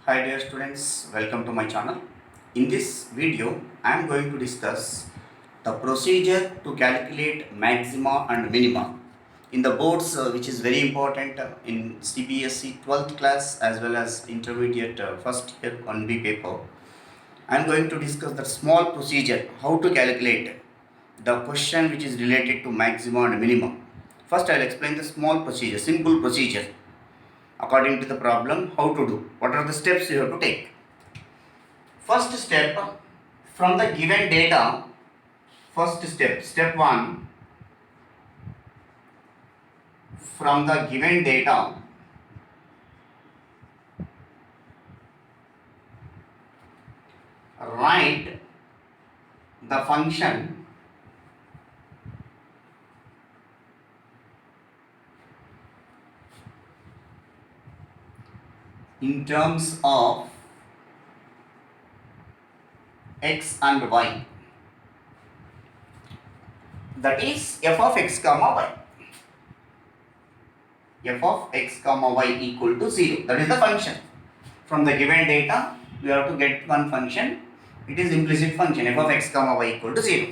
Hi dear students, welcome to my channel. In this video, I am going to discuss the procedure to calculate maxima and minima in the boards which is very important in CBSE 12th class as well as intermediate first year 1B paper. I am going to discuss the small procedure how to calculate the question which is related to maxima and minima. First I will explain the small procedure, simple procedure according to the problem how to do, what are the steps you have to take. First step, from the given data, first step 1, from the given data, write the function in terms of x and y, that is f of x comma y. F of x comma y equal to 0, that is the function. From the given data, we have to get one function. It is implicit function f of x comma y equal to 0.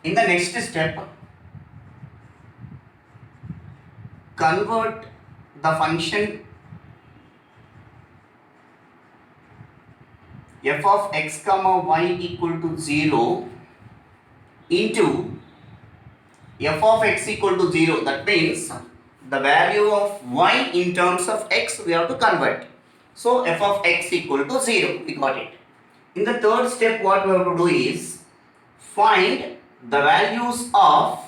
In the next step, convert the function f of x comma y equal to 0 into f of x equal to 0. That means the value of y in terms of x we have to convert. So f of x equal to 0, we got it. In the third step, what we have to do is find the values of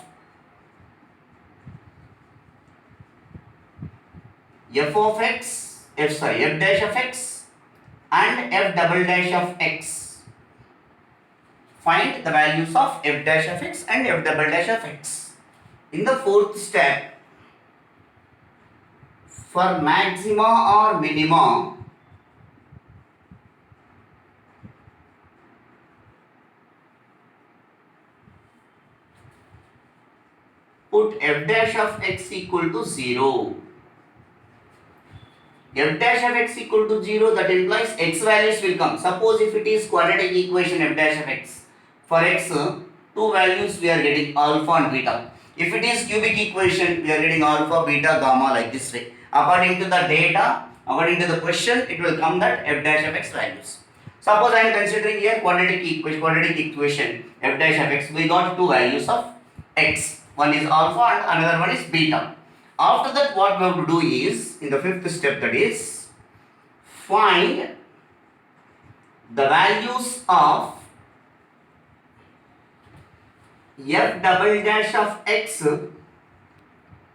f of x, f dash of x and f double dash of x. Find the values of f dash of x and f double dash of x. In the fourth step, for maxima or minima, put f dash of x equal to 0. F dash of x equal to 0, that implies x values will come. Suppose if it is quadratic equation f dash of x, for x, two values we are getting alpha and beta. If it is cubic equation, we are getting alpha, beta, gamma like this way. According to the data, according to the question, it will come that f dash of x values. Suppose I am considering here quadratic equation f dash of x. We got two values of x. One is alpha and another one is beta. After that, what we have to do is, in the fifth step, that is, find the values of f double dash of x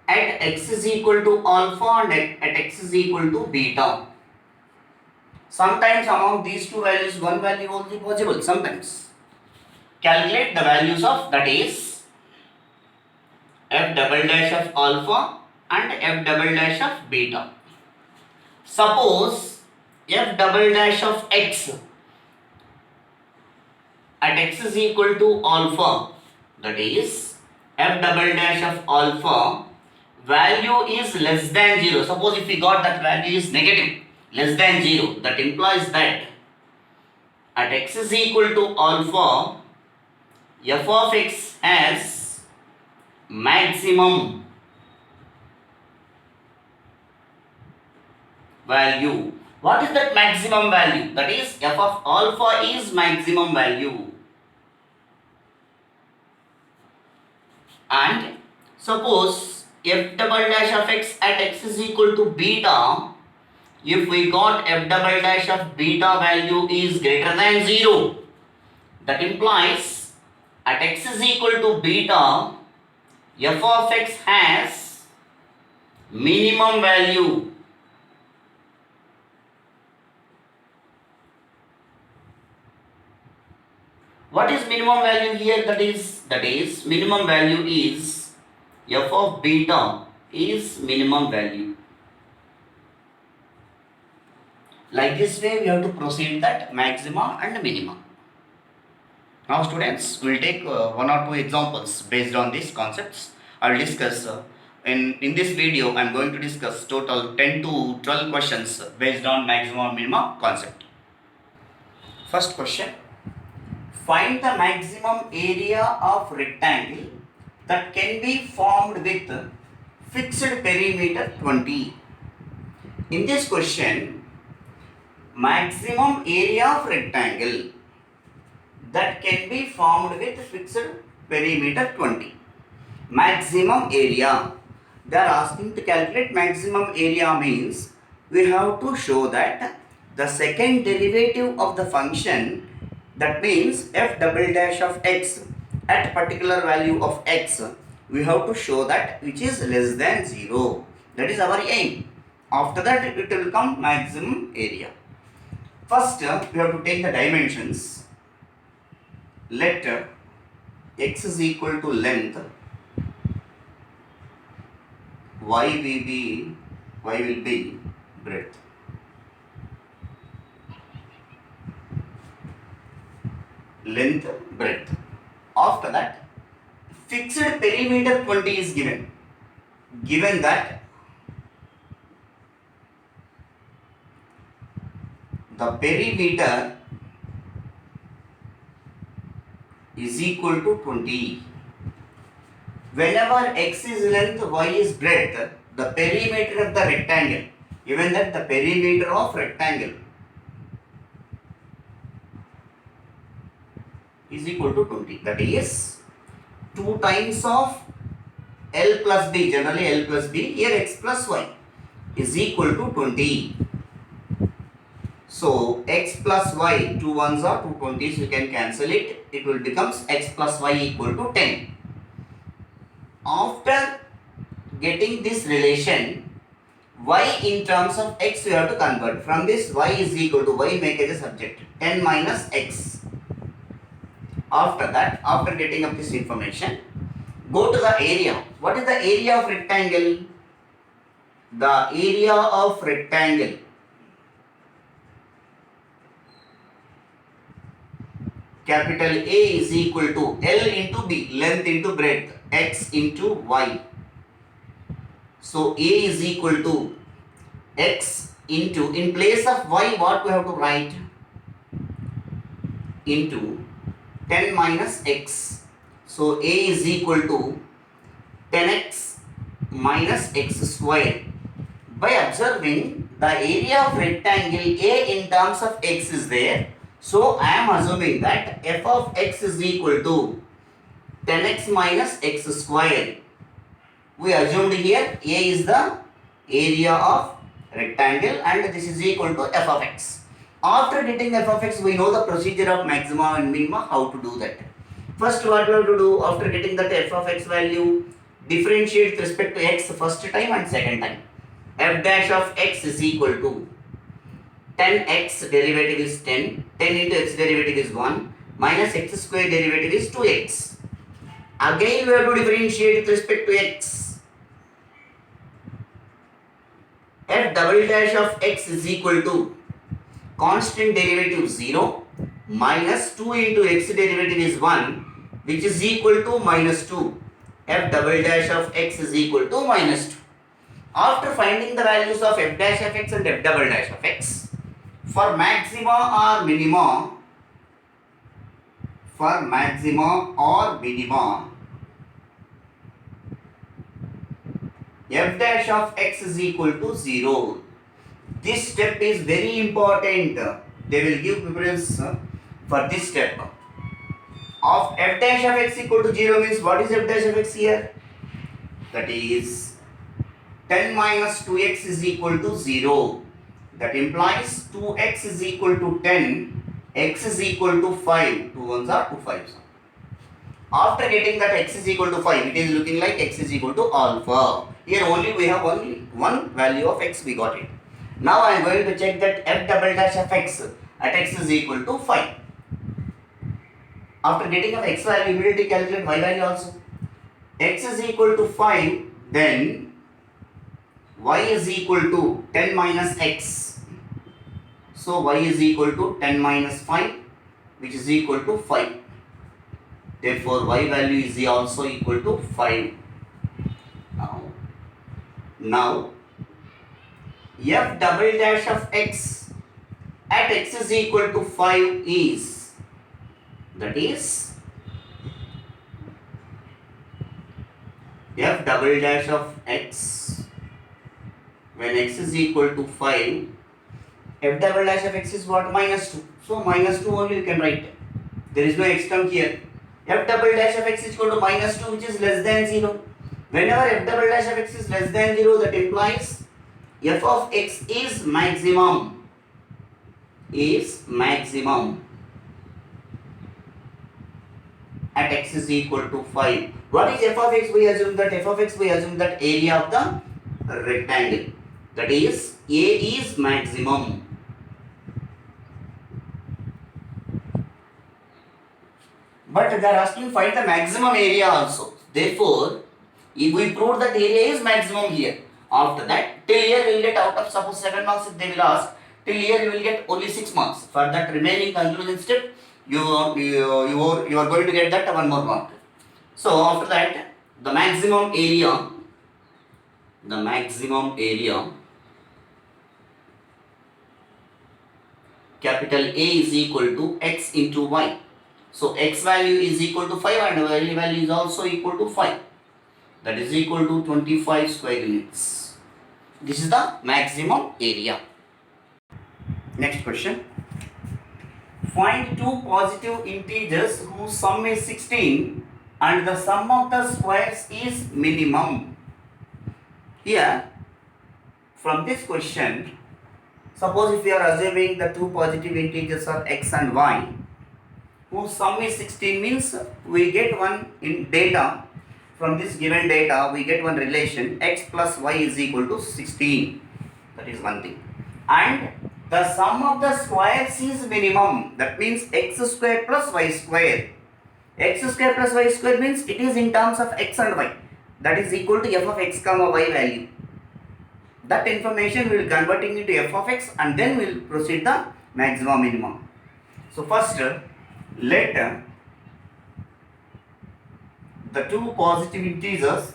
at x is equal to alpha and at x is equal to beta. Sometimes among these two values, one value only possible. Sometimes calculate the values of, that is, f double dash of alpha and f double dash of beta. Suppose f double dash of x at x is equal to alpha, that is f double dash of alpha value is less than 0. Suppose if we got that value is negative, less than 0, that implies that at x is equal to alpha, f of x has maximum value. What is that maximum value? That is f of alpha is maximum value. And suppose f double dash of x at x is equal to beta, if we got f double dash of beta value is greater than 0, that implies at x is equal to beta, f of x has minimum value. What is minimum value here? That is minimum value is f of beta is minimum value. Like this way we have to proceed that maxima and minima. Now students, we will take one or two examples based on these concepts. I will discuss in this video, I am going to discuss total 10 to 12 questions based on maximum minimum concept. First question. Find the maximum area of rectangle that can be formed with fixed perimeter 20. In this question, maximum area of rectangle that can be formed with fixed perimeter 20. Maximum area. They are asking to calculate maximum area means we have to show that the second derivative of the function, that means f double dash of x at particular value of x, we have to show that which is less than 0. That is our aim. After that it will come maximum area. First we have to take the dimensions. Let x is equal to length, y will be breadth. Length, breadth. After that, fixed perimeter 20 is given. Given that the perimeter is equal to 20. Whenever x is length, y is breadth, the perimeter of the rectangle, given that the perimeter of rectangle is equal to 20. That is 2 times of L plus B, generally L plus B, here x plus y is equal to 20. So x plus y, 2 ones are 2 20s, you can cancel it. It will become x plus y equal to 10. After getting this relation, y in terms of x we have to convert. From this, y is equal to, y make as a subject, 10 minus x. After that, after getting up this information, go to the area. What is the area of rectangle? The area of rectangle, capital A is equal to L into B, length into breadth, x into y. So A is equal to x into, in place of y what we have to write? Into 10 minus x. So A is equal to 10x minus x square. By observing the area of rectangle A in terms of x is there, so I am assuming that f of x is equal to 10x minus x square. We assumed here A is the area of rectangle and this is equal to f of x. After getting f of x, we know the procedure of maximum and minimum, how to do that. First what we have to do, after getting that f of x value, differentiate with respect to x first time and second time. F dash of x is equal to 10x derivative is 10, 10 into x derivative is 1, minus x square derivative is 2x. Again we have to differentiate with respect to x. F double dash of x is equal to constant derivative 0 minus 2 into x derivative is 1, which is equal to minus 2. F double dash of x is equal to minus 2. After finding the values of f dash of x and f double dash of x, for maxima or minima, f dash of x is equal to 0. This step is very important. They will give preference for this step. Of f dash of x equal to 0 means what is f dash of x here? That is 10 minus 2x is equal to 0. That implies 2x is equal to 10, x is equal to 5. 2 ones are 2 5s. After getting that x is equal to 5, it is looking like x is equal to alpha. Here only we have only one value of x, we got it. Now I am going to check that f double dash of x at x is equal to 5. After getting of x value, immediately calculate y value also. X is equal to 5, then y is equal to 10 minus x. So y is equal to 10 minus 5, which is equal to 5. Therefore y value is also equal to 5. Now Now f double dash of x at x is equal to 5 is, that is f double dash of x when x is equal to 5, f double dash of x is what? Minus 2. So minus 2 only you can write. There is no x term here. F double dash of x is equal to minus 2, which is less than 0. Whenever f double dash of x is less than 0, that implies f of x is maximum. At x is equal to 5. What is f of x? We assume that area of the rectangle. That is, A is maximum. But they are asking find the maximum area also. Therefore, if we prove that area is maximum here, after that, till here we will get out of suppose 7 marks if they will ask, till here you will get only 6 marks. For that remaining conclusion step, you are going to get that 1 more mark. So after that, the maximum area capital A is equal to x into y. So x value is equal to 5 and y value is also equal to 5. That is equal to 25 square units. This is the maximum area. Next question. Find two positive integers whose sum is 16 and the sum of the squares is minimum. Here, from this question, suppose if we are assuming the two positive integers are x and y, whose sum is 16 means we get one in data. From this given data, we get one relation x plus y is equal to 16. That is one thing. And the sum of the squares is minimum. That means x square plus y square. X square plus y square means it is in terms of x and y. That is equal to f of x comma y value. That information we will converting into f of x and then we will proceed the maximum minimum. So first, let the two positive integers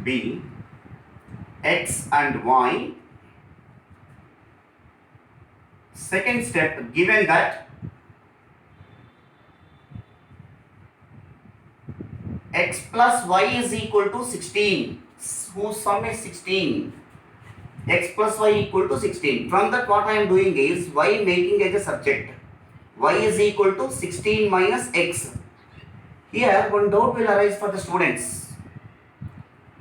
be x and y. Second step, given that x plus y is equal to 16, whose sum is 16. X plus y equal to 16. From that, what I am doing is y making as a subject. Y is equal to 16 minus x. Here one doubt will arise for the students.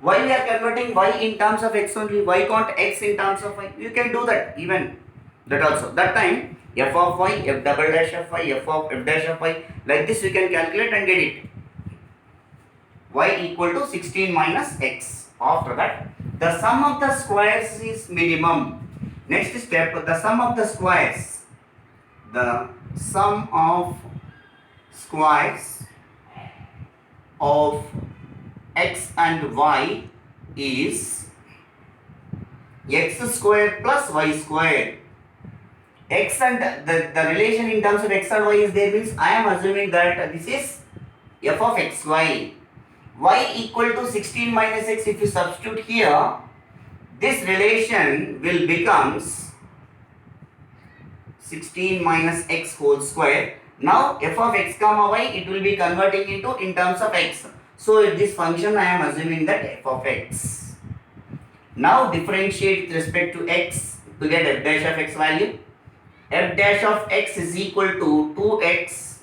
Why we are converting y in terms of x only? Why can't x in terms of y? You can do that even. That also. That time f of y, f double dash of y, f of f dash of y. Like this you can calculate and get it. Y equal to 16 minus x. After that, the sum of the squares is minimum. Next step, the sum of the squares. The sum of squares of x and y is x square plus y square. X and the relation in terms of x and y is there means I am assuming that this is f of x y. Y equal to 16 minus x, if you substitute here, this relation will becomes 16 minus x whole square. Now f of x comma y, it will be converting into in terms of x. So this function I am assuming that f of x. Now differentiate with respect to x to get f dash of x value. F dash of x is equal to 2x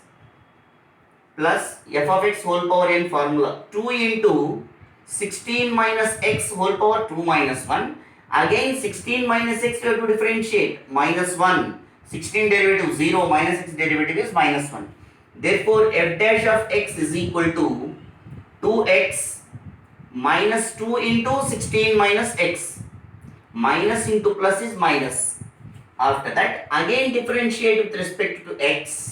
plus f of x whole power n formula. 2 into 16 minus x whole power 2 minus 1. Again 16 minus x you have to differentiate. Minus 1. 16 derivative 0 minus x derivative is minus 1. Therefore f dash of x is equal to 2x minus 2 into 16 minus x. Minus into plus is minus. After that again differentiate with respect to x.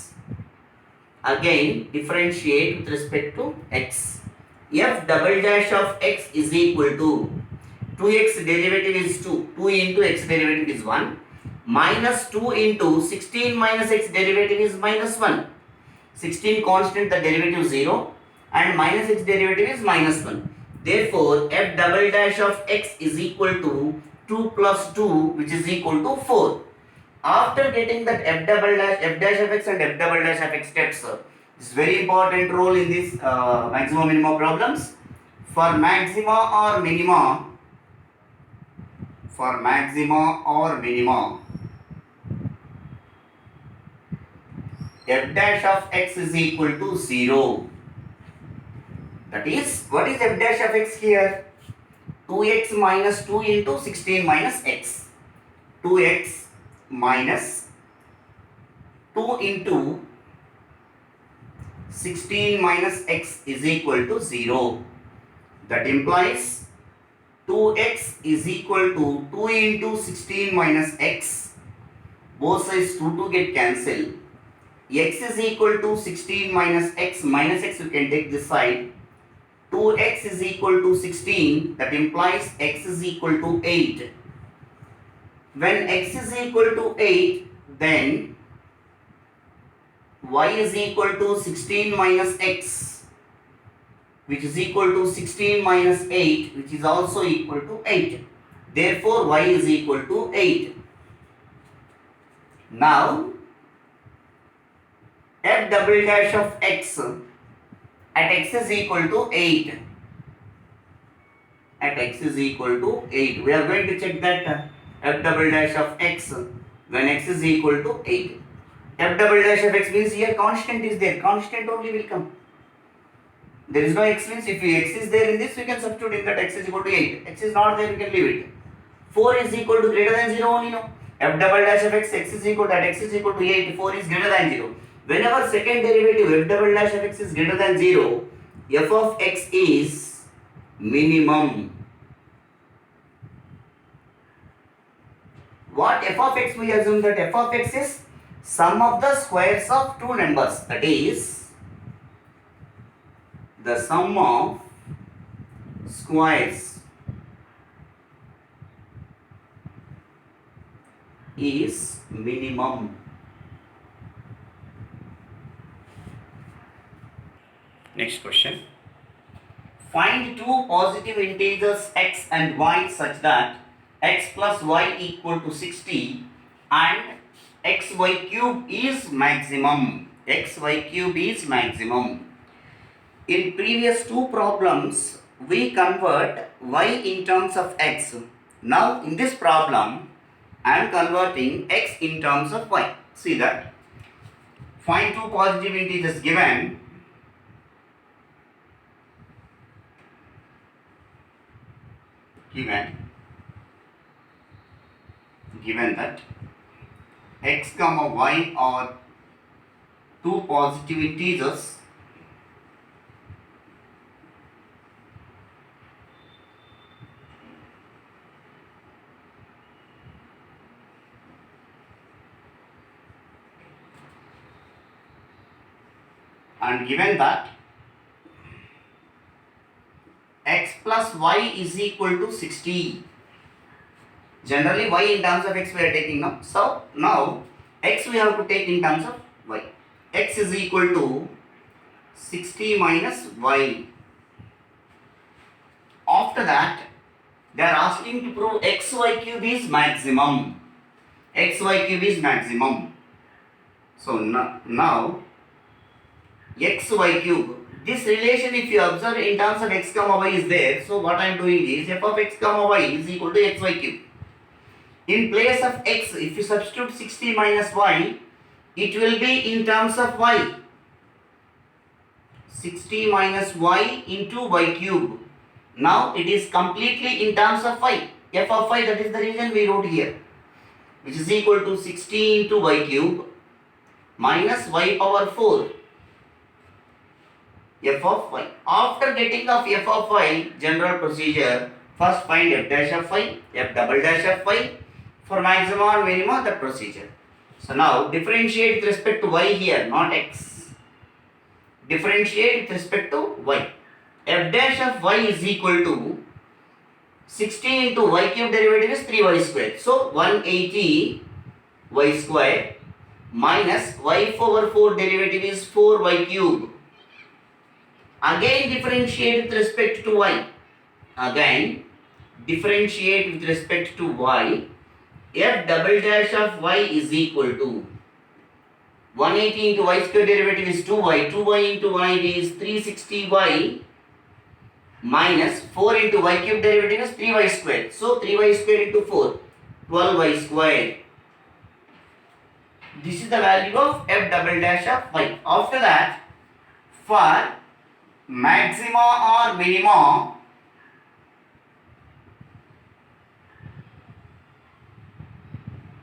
Again differentiate with respect to x. F double dash of x is equal to 2x derivative is 2. 2 into x derivative is 1. minus 2 into 16 minus x derivative is minus 1. 16 constant, the derivative is 0, and minus x derivative is minus 1. Therefore, f double dash of x is equal to 2 plus 2, which is equal to 4. After getting that f dash of x and f double dash of x steps, it's very important role in this maximum minimum problems. For maxima or minima, f dash of x is equal to 0. That is, what is f dash of x here? 2x minus 2 into 16 minus x. 2x minus 2 into 16 minus x is equal to 0. That implies 2x is equal to 2 into 16 minus x. Both sides 2 get cancelled. X is equal to 16 minus x you can take this side. 2x is equal to 16, that implies x is equal to 8. When x is equal to 8, then y is equal to 16 minus x, which is equal to 16 minus 8, which is also equal to 8. Therefore, y is equal to 8. Now, f double dash of x at x is equal to 8. At x is equal to 8. We are going to check that f double dash of x when x is equal to 8. F double dash of x means here constant is there. Constant only will come. There is no x means if x is there in this, we can substitute in that x is equal to 8. X is not there, we can leave it. 4 is equal to greater than 0 only, no. F double dash of x is equal to, at x is equal to 8, 4 is greater than 0. Whenever second derivative f double dash of x is greater than 0, f of x is minimum. What f of x, we assume that f of x is sum of the squares of two numbers, that is the sum of squares is minimum. Next question. Find two positive integers x and y such that x plus y equal to 60 and xy cube is maximum. Xy cube is maximum. In previous two problems, we convert y in terms of x. Now in this problem, I am converting x in terms of y. See that. Find two positive integers given. Given that x comma y are two positive integers, and given that x plus y is equal to 60. Generally y in terms of x we are taking now. So now x we have to take in terms of y. X is equal to 60 minus y. After that, they are asking to prove xy cube is maximum. Xy cube is maximum. So now xy cube. This relation, if you observe in terms of x comma y is there. So what I am doing is f of x comma y is equal to xy cube. In place of x, if you substitute 60 minus y, it will be in terms of y. 60 minus y into y cube. Now it is completely in terms of y. F of y, that is the reason we wrote here, which is equal to 60 into y cube minus y power 4. F of y. After getting of f of y, general procedure, first find f dash of y, f double dash of y. For maxima or minima, the procedure. So now differentiate with respect to y here, not x. Differentiate with respect to y. F dash of y is equal to 60 into y cube derivative is 3y square. So 180 y square minus y over 4 derivative is 4y cube. Again differentiate with respect to y. Again differentiate with respect to y. F double dash of y is equal to 180 into y square derivative is 2y. 2y into 180 is 360y minus 4 into y cube derivative is 3y square. So 3y square into 4, 12y square. This is the value of f double dash of y. After that, for maxima or minima,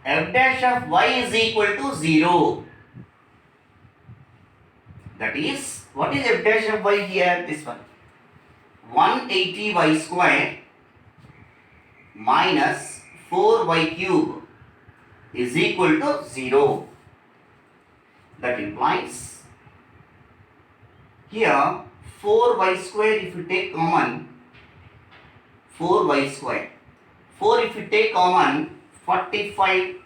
f dash of y is equal to 0. That is, what is f dash of y here? This one. 180y square minus 4y cube is equal to 0. That implies here 4y square if you take common, 4y square, 4 if you take common, 45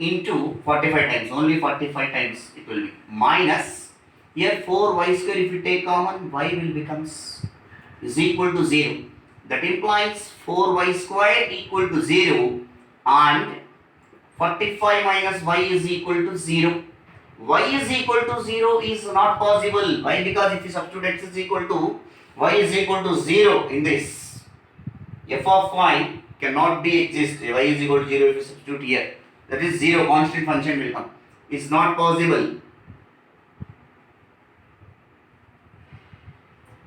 into 45 times, only 45 times it will be, minus here 4y square if you take common, y will becomes is equal to 0. That implies 4y square equal to 0 and 45 minus y is equal to 0. Y is equal to 0 is not possible. Why? Because if you substitute x is equal to y is equal to 0 in this, f of y cannot be exist. Y is equal to 0 if you substitute here. That is 0, constant function will come. It's not possible.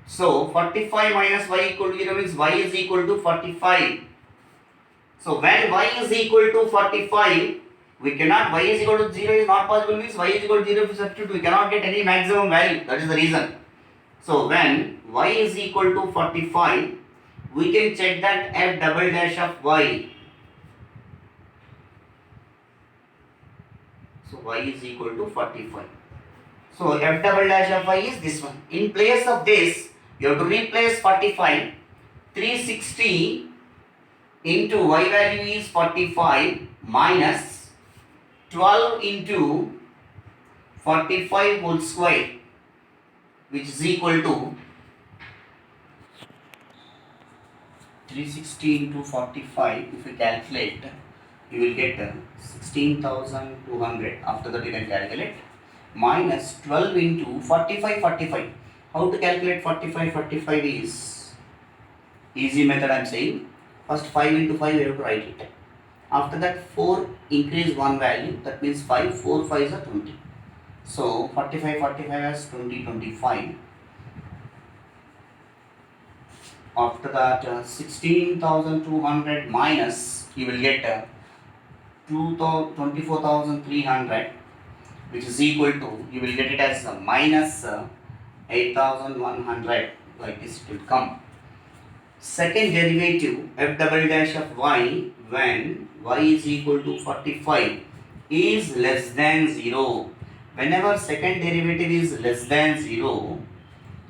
So 45 minus y equal to 0 means y is equal to 45. So when y is equal to 45, we cannot, y is equal to 0 is not possible means y is equal to 0 if you substitute, we cannot get any maximum value. That is the reason. So when y is equal to 45, we can check that f double dash of y. So y is equal to 45. So f double dash of y is this one. In place of this, you have to replace 45. 360 into y value is 45 minus 12 into 45 whole square, which is equal to 360 into 45. If you calculate, you will get 16,200. After that you can calculate, minus 12 into 45. How to calculate 45 is easy method I am saying. First 5 into 5 you have to write it. After that 4 increase one value, that means 5, 4 5 is 20. So 45 as 25. After that 16,200 minus, you will get 24,300, which is equal to, you will get it as minus 8,100, like this it will come. Second derivative f double dash of y when y is equal to 45 is less than 0. Whenever second derivative is less than 0,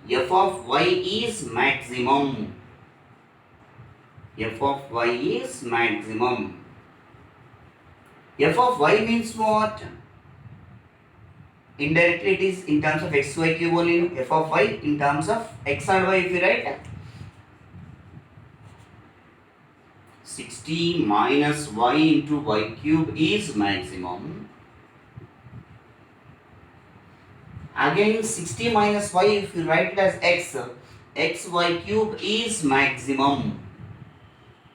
f of y is maximum. F of y is maximum. F of y means what? Indirectly it is in terms of xy cube only. F of y in terms of x and y if you write 60 minus y into y cube is maximum. Again 60 minus y if you write it as x y cube is maximum.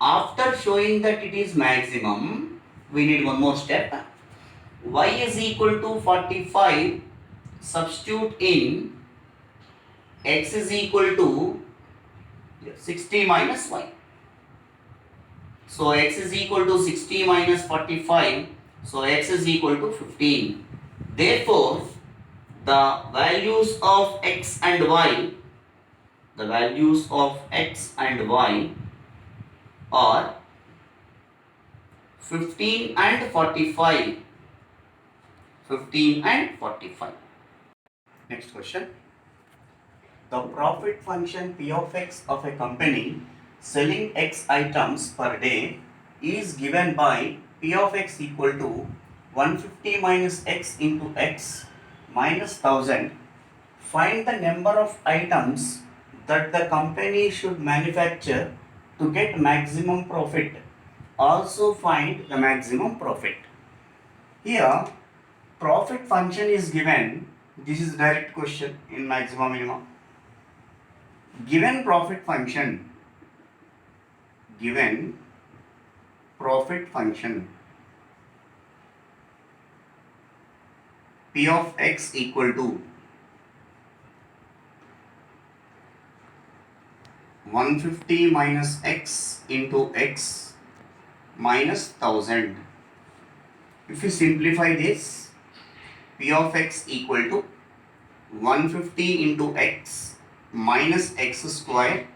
After showing that it is maximum, we need one more step. Y is equal to 45, substitute in x is equal to 60 minus y. So x is equal to 60 minus 45, so x is equal to 15. Therefore, the values of x and y, are 15 and 45. 15 and 45. Next question. The profit function P of x of a company selling x items per day is given by P of x equal to 150 minus x into x minus 1000. Find the number of items that the company should manufacture to get maximum profit. Also find the maximum profit. Here, profit function is given. This is direct question in maximum minimum. Given profit function, P of x equal to 150 minus x into x minus 1000. If you simplify this, P of x equal to 150 into x minus x square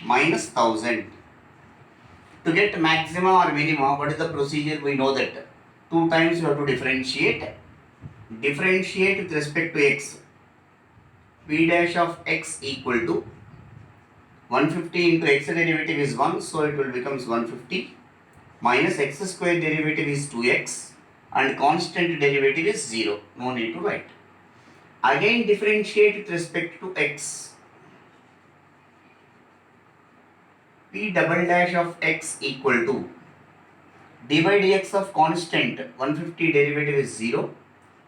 minus 1000. To get maximum or minimum, what is the procedure? We know that 2 times you have to differentiate with respect to x. P dash of x equal to 150 into x derivative is 1, so it will becomes 150 minus x square derivative is 2x and constant derivative is 0. No need to write. Again differentiate with respect to x. P double dash of x equal to dy dx of constant 150 derivative is 0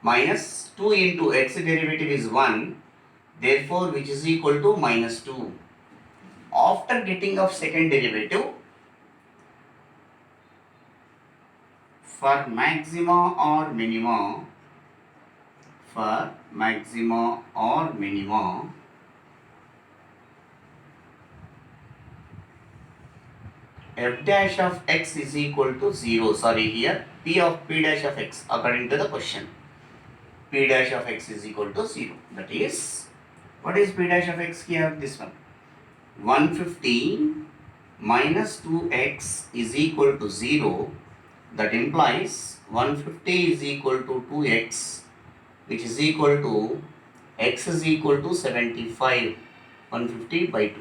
minus 2 into x derivative is 1, therefore which is equal to minus 2. After getting of second derivative, for maxima or minima, f dash of x is equal to 0. Sorry, here p dash of x according to the question. P dash of x is equal to 0. That is, what is p dash of x here? This one. 150 minus 2x is equal to 0. That implies 150 is equal to 2x, which is equal to x is equal to 75. 150 by 2.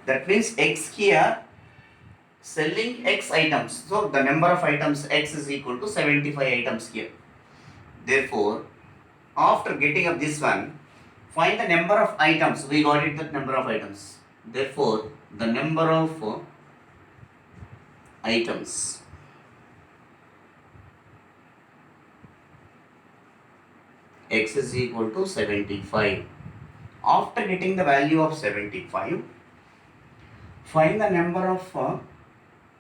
That means x here selling x items. So the number of items x is equal to 75 items here. Therefore, after getting up this one, find the number of items. We got it, that number of items. Therefore, the number of items x is equal to 75. After getting the value of 75, find the number of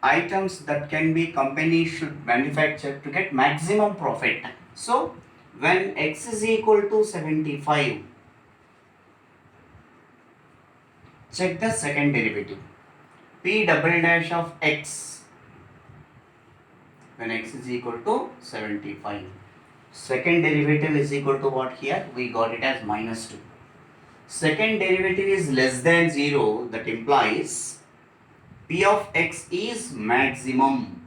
items that can be company should manufacture to get maximum profit. So, when x is equal to 75, check the second derivative. P double dash of x when x is equal to 75. Second derivative is equal to what here? We got it as minus 2. Second derivative is less than 0. That implies P of x is maximum.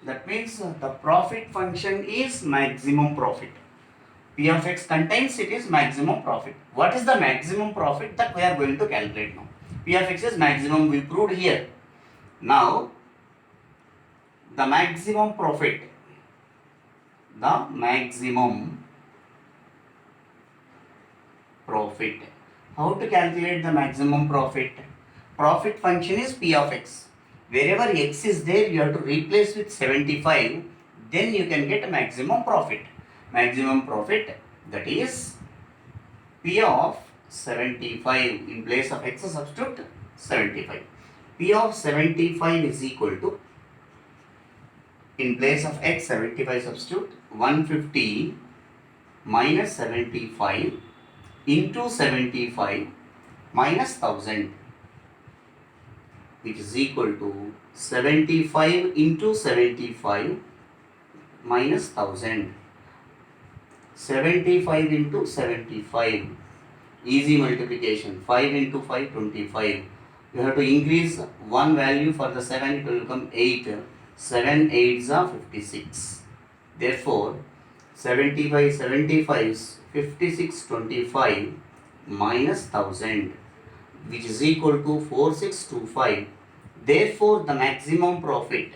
That means the profit function is maximum profit. P of x contains it is maximum profit. What is the maximum profit that we are going to calculate now? P of x is maximum, we proved here. Now, the maximum profit. How to calculate the maximum profit? Profit function is P of x. Wherever x is there, you have to replace with 75. Then you can get a maximum profit. Maximum profit, that is P of 75. In place of x substitute 75. P of 75 is equal to, in place of x 75 substitute 150 minus 75 into 75 minus 1000, which is equal to 75 into 75 minus 1000. 75 into 75, easy multiplication. 5 into 5, 25. You have to increase one value for the 7, it will become 8. 7 8s are 56. Therefore, 75 is 56 25 minus 1000, which is equal to 4625 Therefore, the maximum profit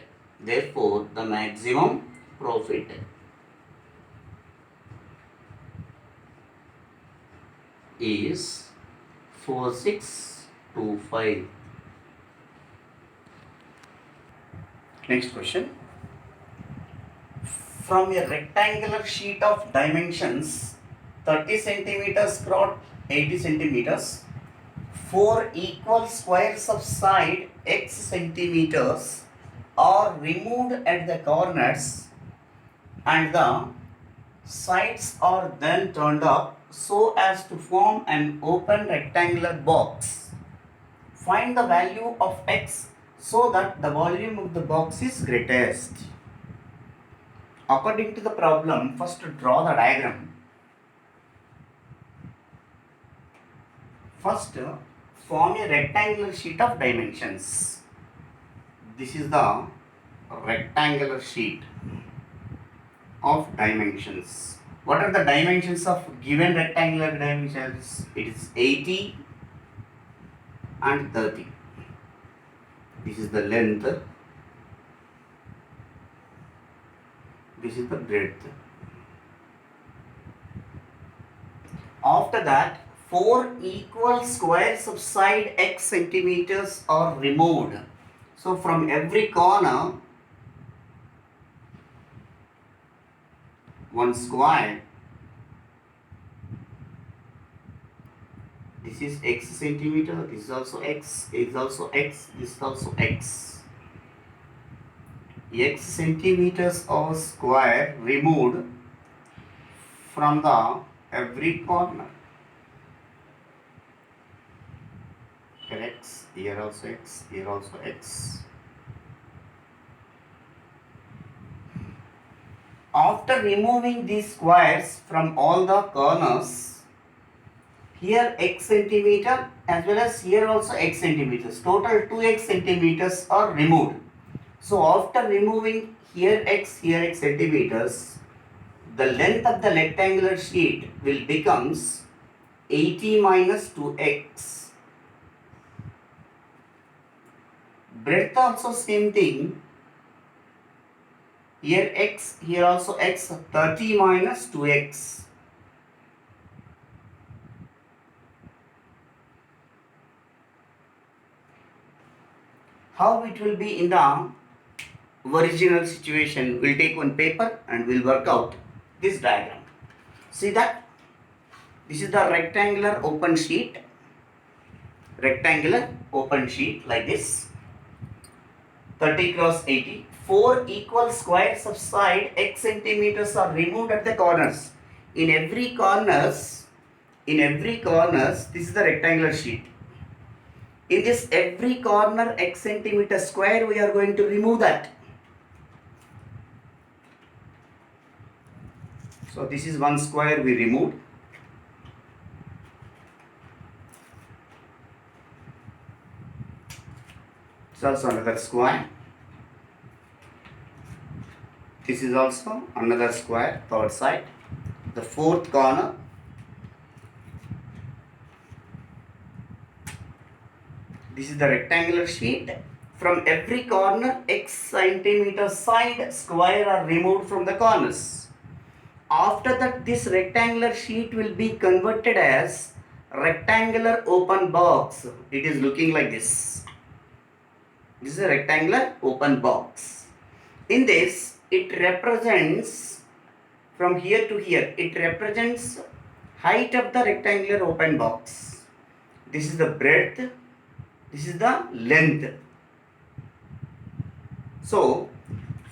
is 4625. Next question. From a rectangular sheet of dimensions 30 centimeters cross 80 centimeters, 4 equal squares of side x centimeters are removed at the corners and the sides are then turned up so as to form an open rectangular box. Find the value of x so that the volume of the box is greatest. According to the problem, first draw the diagram. First, form a rectangular sheet of dimensions. This is the rectangular sheet of dimensions. What are the dimensions of given rectangular dimensions? It is 80 and 30. This is the length. This is the breadth. After that, 4 equal squares of side x centimeters are removed. So from every corner, one square. This is x centimeter, this is also x, this is also x, this is also x. X centimeters of square removed from the every corner. Here x, here also x, here also x. After removing these squares from all the corners, here x centimeter as well as here also x centimeters, total 2x centimeters are removed. So after removing here x centimeters, the length of the rectangular sheet will becomes 80 minus 2x. Breadth also same thing. Here x, here also x, 30 minus 2x. How it will be in the original situation? We'll take one paper and we'll work out this diagram. See that? This is the rectangular open sheet. Rectangular open sheet like this. 30 cross 80. 4 equal squares of side x centimeters are removed at the corners. In every corners, this is the rectangular sheet. In this every corner x centimeter square, we are going to remove that. So this is one square we removed. It's also another square. This is also another square, third side. The fourth corner. This is the rectangular sheet. From every corner, x centimeter side square are removed from the corners. After that, this rectangular sheet will be converted as rectangular open box. It is looking like this. This is a rectangular open box. In this, it represents from here to here. It represents height of the rectangular open box. This is the breadth. This is the length. So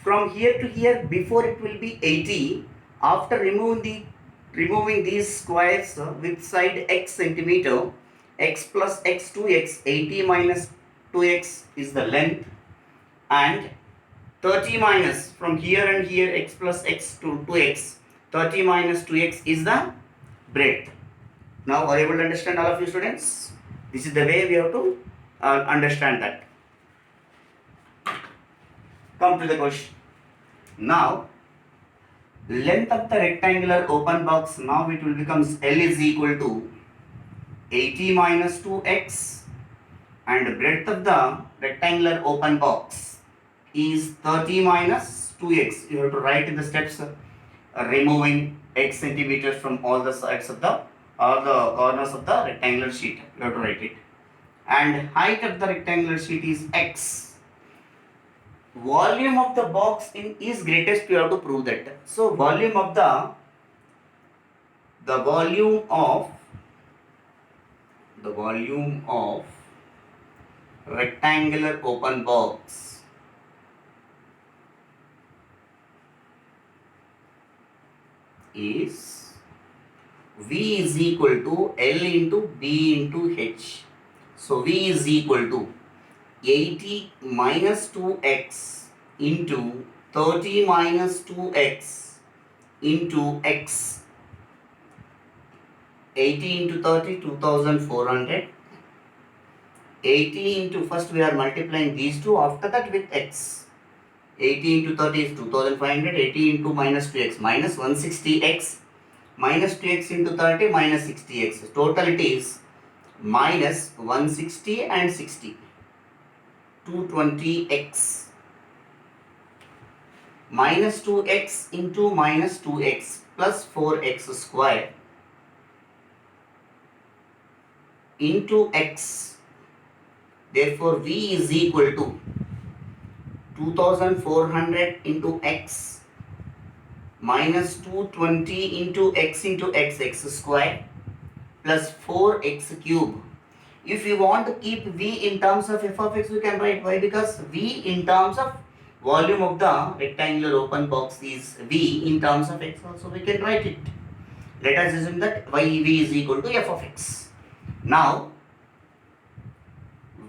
from here to here, before it will be 80. After removing these squares with side x centimeter, x plus x 2x, 80 minus 2x is the length, and 30 minus from here and here x plus x to 2x, 30 minus 2x is the breadth. Now are you able to understand, all of you students? This is the way we have to understand that. Come to the question. Now length of the rectangular open box, now it will becomes L is equal to 80 minus 2x and breadth of the rectangular open box is 30 minus 2x. You have to write in the steps removing x centimeters from all the sides of the corners of the rectangular sheet. You have to write it. And height of the rectangular sheet is x. Volume of the box is greatest. You have to prove that. So volume of the volume of rectangular open box is V is equal to L into B into H. So V is equal to 80 minus 2x into 30 minus 2x into x. 80 into 30, 2400. 80 into, first we are multiplying these two, after that with x. 80 into 30 is 2500. 80 into minus 2x minus 160x. Minus 2x into 30 minus 60x. Total it is minus 160 and 60. 220x. Minus 2x into minus 2x plus 4x square into x. Therefore, V is equal to 2400 into x minus 220 into x square plus 4x cube. If you want to keep V in terms of f of x, we can write. Why? Because V in terms of volume of the rectangular open box is V in terms of x also, we can write it. Let us assume that V is equal to f of x. Now,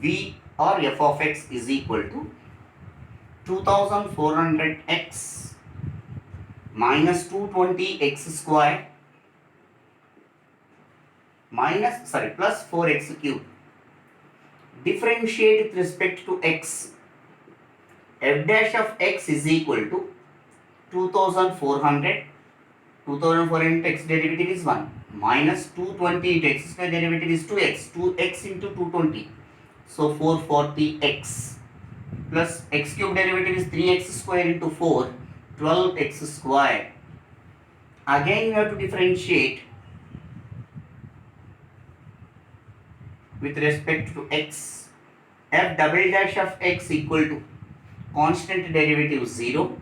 V or f of x is equal to 2400x minus 220x square plus 4x cube. Differentiate with respect to x. F dash of x is equal to 2400. 2400 x derivative is 1 minus 220 into x square derivative is 2x. 2x into 220. So 440x plus x cube derivative is 3x square into 4, 12x square. Again you have to differentiate with respect to x. F double dash of x equal to constant derivative 0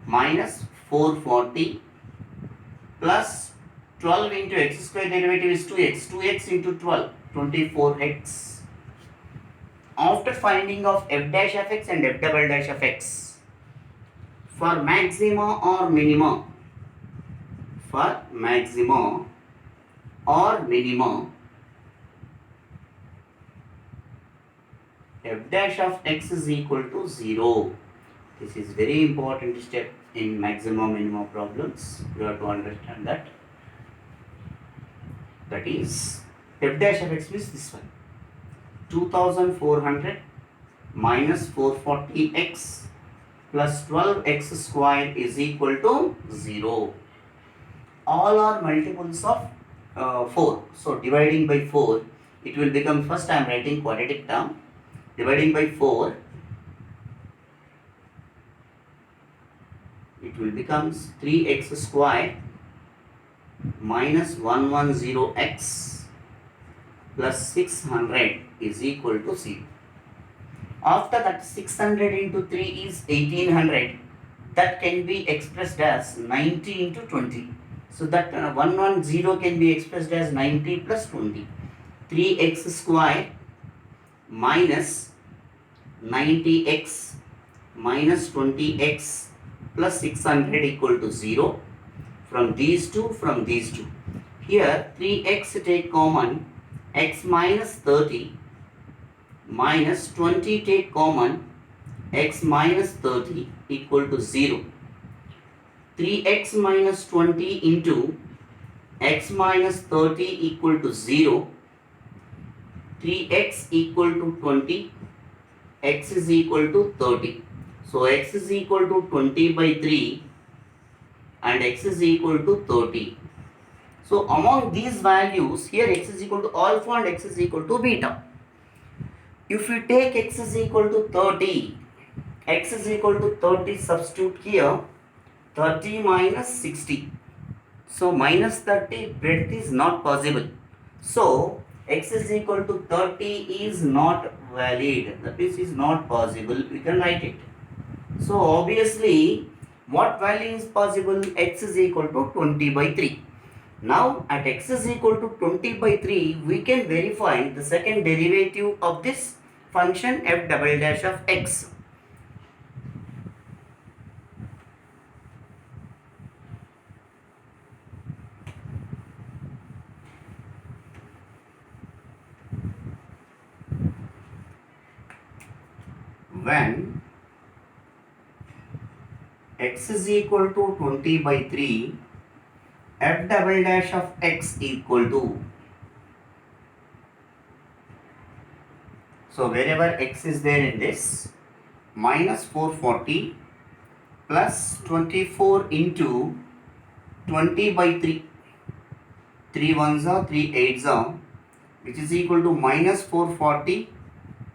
minus 440 plus 12 into x square derivative is 2x. 2x into 12, 24x. After finding of f dash of x and f double dash of x, for maxima or minima, f dash of x is equal to 0. This is very important step in maximum minimum problems. You have to understand that. That is, f dash of x means this one. 2400 minus 440x plus 12x square is equal to 0. All are multiples of 4. So dividing by 4, it will become, first I am writing quadratic term. Dividing by 4, it will become 3x square minus 110x plus 600 is equal to 0. After that, 600 into 3 is 1800. That can be expressed as 90 into 20. So that 110 can be expressed as 90 plus 20. 3x square minus 90x minus 20x plus 600 equal to 0. From these two, Here 3x take common, x minus 30 minus 20 take common, x minus 30 equal to 0. 3x minus 20 into x minus 30 equal to 0. 3x equal to 20, x is equal to 30. So x is equal to 20 by 3 and x is equal to 30. So among these values, here x is equal to alpha and x is equal to beta. If we take x is equal to 30, x is equal to 30, substitute here, 30 minus 60. So minus 30 breadth is not possible. So x is equal to 30 is not valid. That is not possible. We can write it. So obviously, what value is possible? X is equal to 20 by 3. Now at x is equal to 20 by 3, we can verify the second derivative of this function f double dash of x. When x is equal to 20 by 3, f double dash of x equal to, so wherever x is there in this, minus 440 plus 24 into 20 by 3, 3 ones are 3 eights are, which is equal to minus 440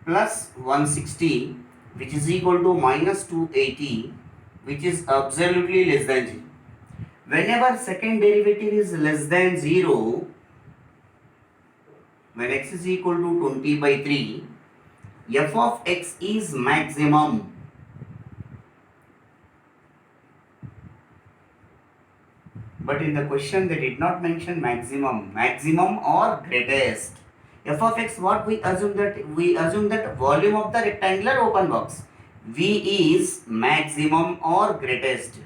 plus 160, which is equal to minus 280, which is absolutely less than 0. Whenever second derivative is less than 0, when x is equal to 20 by 3, f of x is maximum. But in the question they did not mention maximum. Maximum or greatest. F of x, what we assume that? We assume that volume of the rectangular open box, V is maximum or greatest.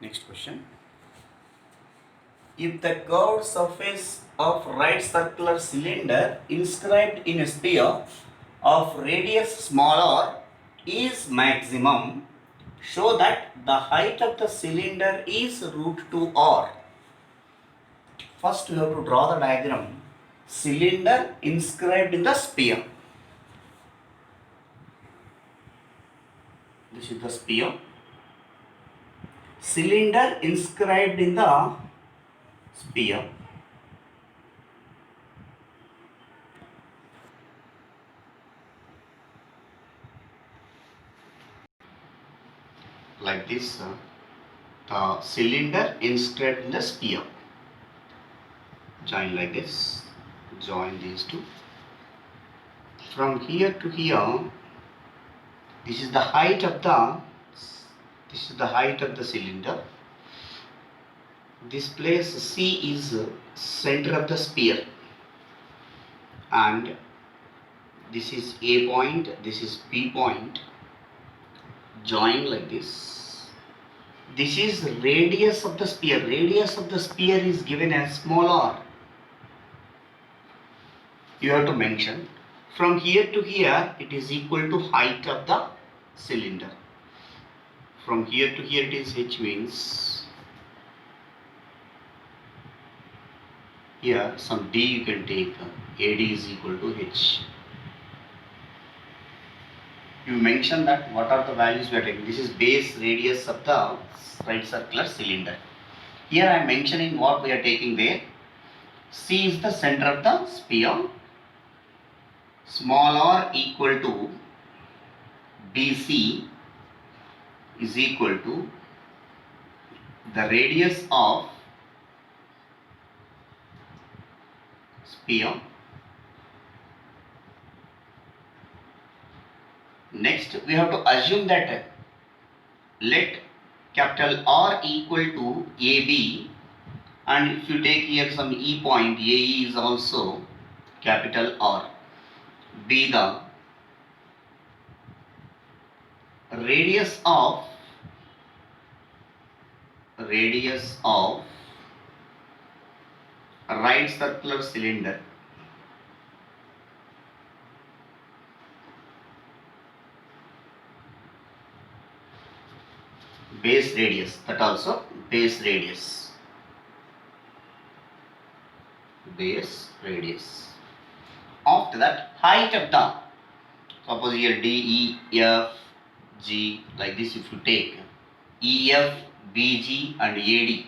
Next question. If the curved surface of right circular cylinder inscribed in a sphere of radius smaller is maximum, show that the height of the cylinder is root 2 r. First we have to draw the diagram. Cylinder inscribed in the sphere. This is the sphere. Cylinder inscribed in the sphere. Like this, the cylinder inscribed in the sphere. Join like this. Join these two. From here to here, this is the height of the cylinder. This place C is center of the sphere, and this is A point, this is B point. Join like this. This is radius of the sphere. Radius of the sphere is given as small r. You have to mention. From here to here, it is equal to height of the cylinder. From here to here, it is h, means here some d you can take. AD is equal to h. You mention that what are the values we are taking. This is base radius of the right circular cylinder. Here I am mentioning what we are taking there. C is the center of the sphere. Small r equal to BC is equal to the radius of sphere. Next, we have to assume that let capital R equal to AB, and if you take here some E point, AE is also capital R, be the radius of right circular cylinder. Base radius, that also base radius. After that, height of the, suppose here D, E, F, G, like this if you take, E, F, BG and AD.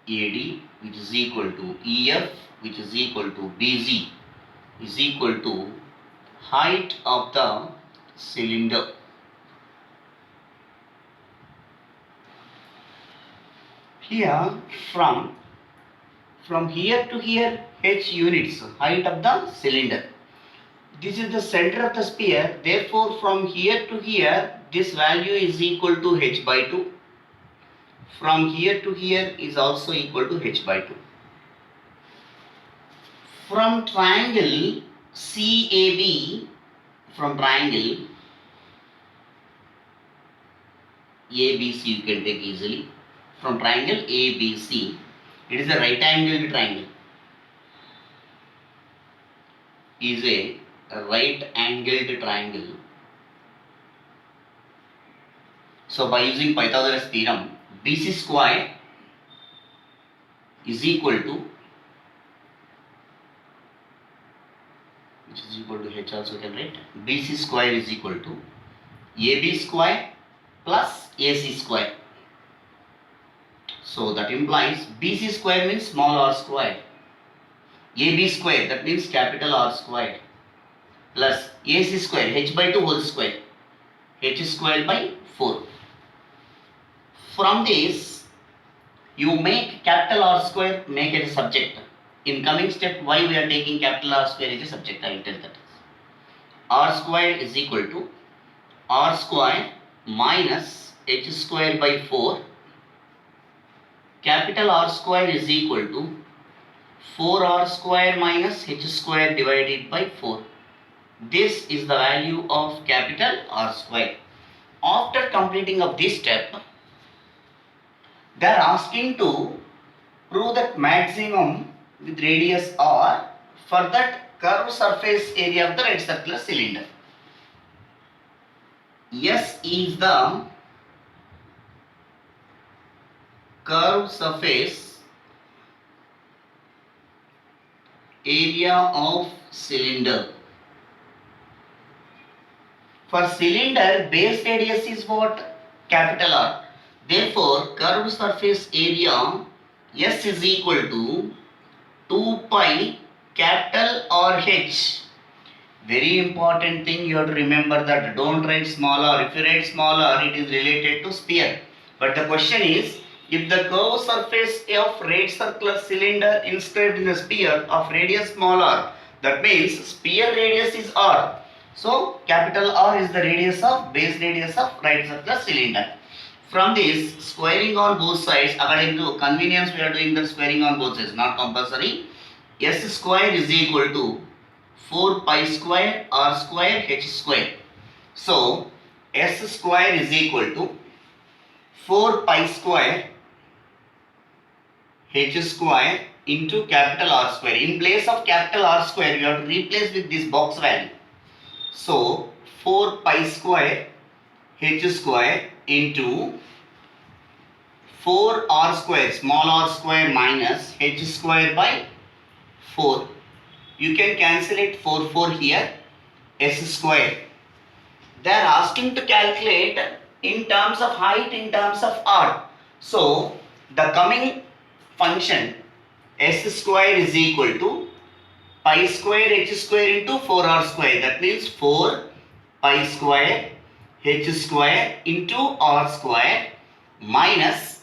AD which is equal to EF which is equal to BG is equal to height of the cylinder. Here from here to here H units, height of the cylinder. This is the center of the sphere, therefore from here to here this value is equal to H by 2. From here to here is also equal to H by 2. From triangle CAB, from triangle ABC you can take easily. From triangle ABC, it is a right angled triangle. Is a right angled triangle. So by using Pythagoras theorem, BC square is equal to, which is equal to H also can write, BC square is equal to AB square plus AC square. So that implies BC square means small r square, AB square that means capital R square, plus AC square H by 2 whole square, H square by 4. From this you make capital R square, make it a subject. In coming step, why we are taking capital R square as a subject, I will tell that. R square is equal to R square minus H square by 4. Capital R square is equal to 4R square minus H square divided by 4. This is the value of capital R square. After completing of this step, they are asking to prove that maximum with radius R for that curved surface area of the right circular cylinder. S is the curved surface area of cylinder. For cylinder, base radius is what? Capital R. Therefore, curved surface area S is equal to 2 pi capital RH. Very important thing you have to remember that don't write small r. If you write small r, it is related to sphere. But the question is, if the curved surface of right circular cylinder inscribed in a sphere of radius small r, that means sphere radius is r. So capital R is the radius of base radius of right circular cylinder. From this, squaring on both sides, according to convenience we are doing the squaring on both sides, not compulsory. S square is equal to 4 pi square R square H square. So S square is equal to 4 pi square H square into capital R square. In place of capital R square, you have to replace with this box value. So 4 pi square H square into 4R square, small r square minus H square by 4. You can cancel it 4 here, S square. They are asking to calculate in terms of height, in terms of R. So the coming function S square is equal to pi square H square into 4R square. That means 4 pi square H square into R square minus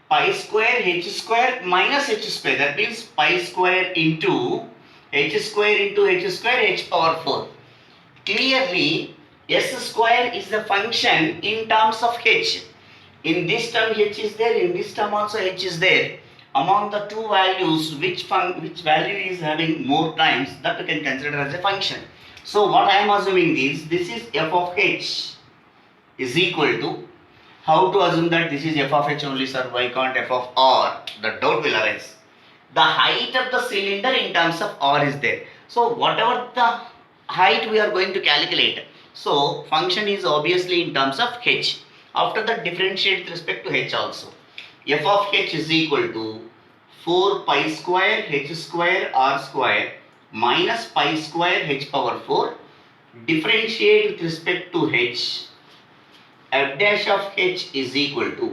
pi square H square minus H square. That means pi square into H square into H square H power 4. Clearly S square is the function in terms of H. In this term H is there, in this term also H is there. Among the two values, which value is having more times, that we can consider as a function. So what I am assuming is, this is f of H is equal to, how to assume that this is f of H only, sir? Why can't f of R? The doubt will arise. The height of the cylinder in terms of R is there. So whatever the height we are going to calculate, so function is obviously in terms of H. After that, differentiate with respect to H also. F of H is equal to 4 pi square H square R square minus pi square H power 4. Differentiate with respect to H f dash of h is equal to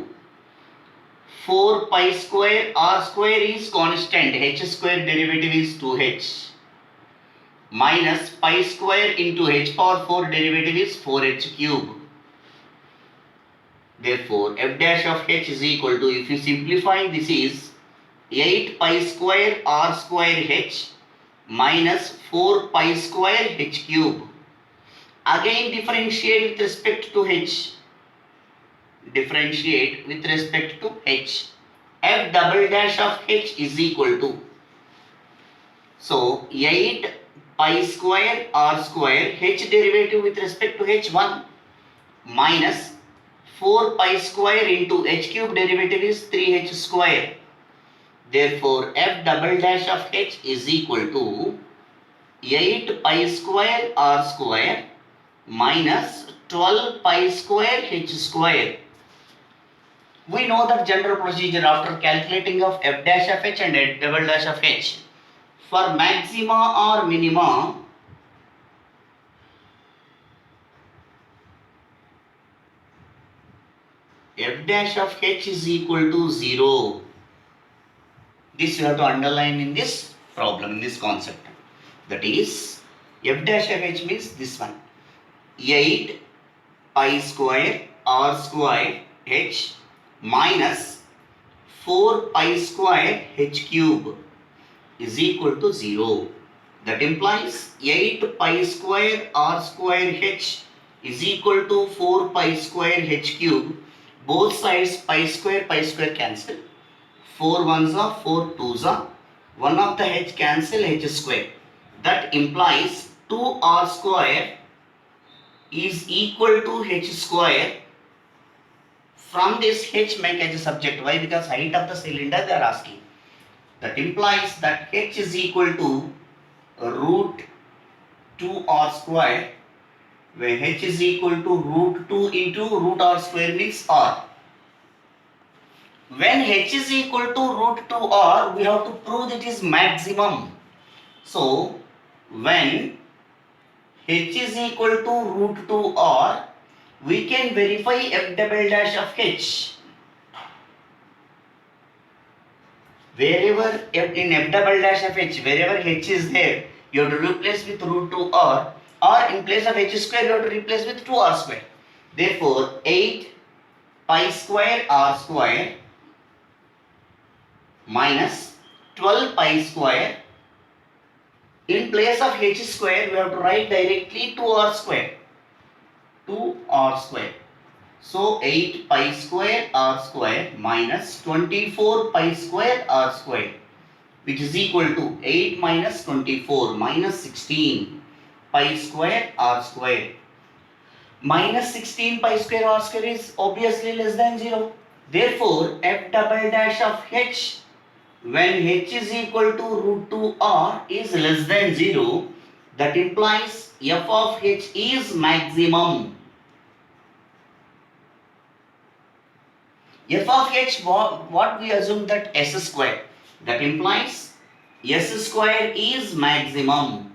4 pi square r square is constant, h square derivative is 2h, minus pi square into h power 4 derivative is 4h cube. Therefore, f dash of h is equal to, if you simplify, this is 8 pi square r square h minus 4 pi square h cube. Again differentiate with respect to h. Differentiate with respect to h. F double dash of h is equal to, so 8 pi square r square h derivative with respect to h1 minus 4 pi square into h cube derivative is 3h square. Therefore, f double dash of h is equal to 8 pi square r square minus 12 pi square h square. We know that general procedure after calculating of f dash of h and f double dash of h. For maxima or minima, f dash of h is equal to 0. This you have to underline in this problem, in this concept. That is, f dash of h means this one. 8 pi square r square h minus 4 pi square h cube is equal to 0. That implies 8 pi square r square h is equal to 4 pi square h cube. Both sides pi square cancel. 4 ones are 4 twos are. 1 of the h cancel, h square. That implies 2r square is equal to h square. From this h make as a subject. Why? Because height of the cylinder they are asking. That implies that h is equal to root 2r square, where h is equal to root 2 into root r square means r. When h is equal to root 2r, we have to prove that it is maximum. So, when h is equal to root 2r, we can verify f double dash of h. Wherever in f double dash of h, wherever h is there, you have to replace with root 2r, or in place of h square, you have to replace with 2r square. Therefore, 8 pi square r square minus 12 pi square. In place of h square, we have to write directly 2r square. 2r square. So 8 pi square r square minus 24 pi square r square, which is equal to 8 minus 24 minus 16 pi square r square. Minus 16 pi square r square is obviously less than 0. Therefore, f double dash of h, when h is equal to root 2r, is less than 0. That implies f of h is maximum. F of h, what we assume that s square. That implies s square is maximum.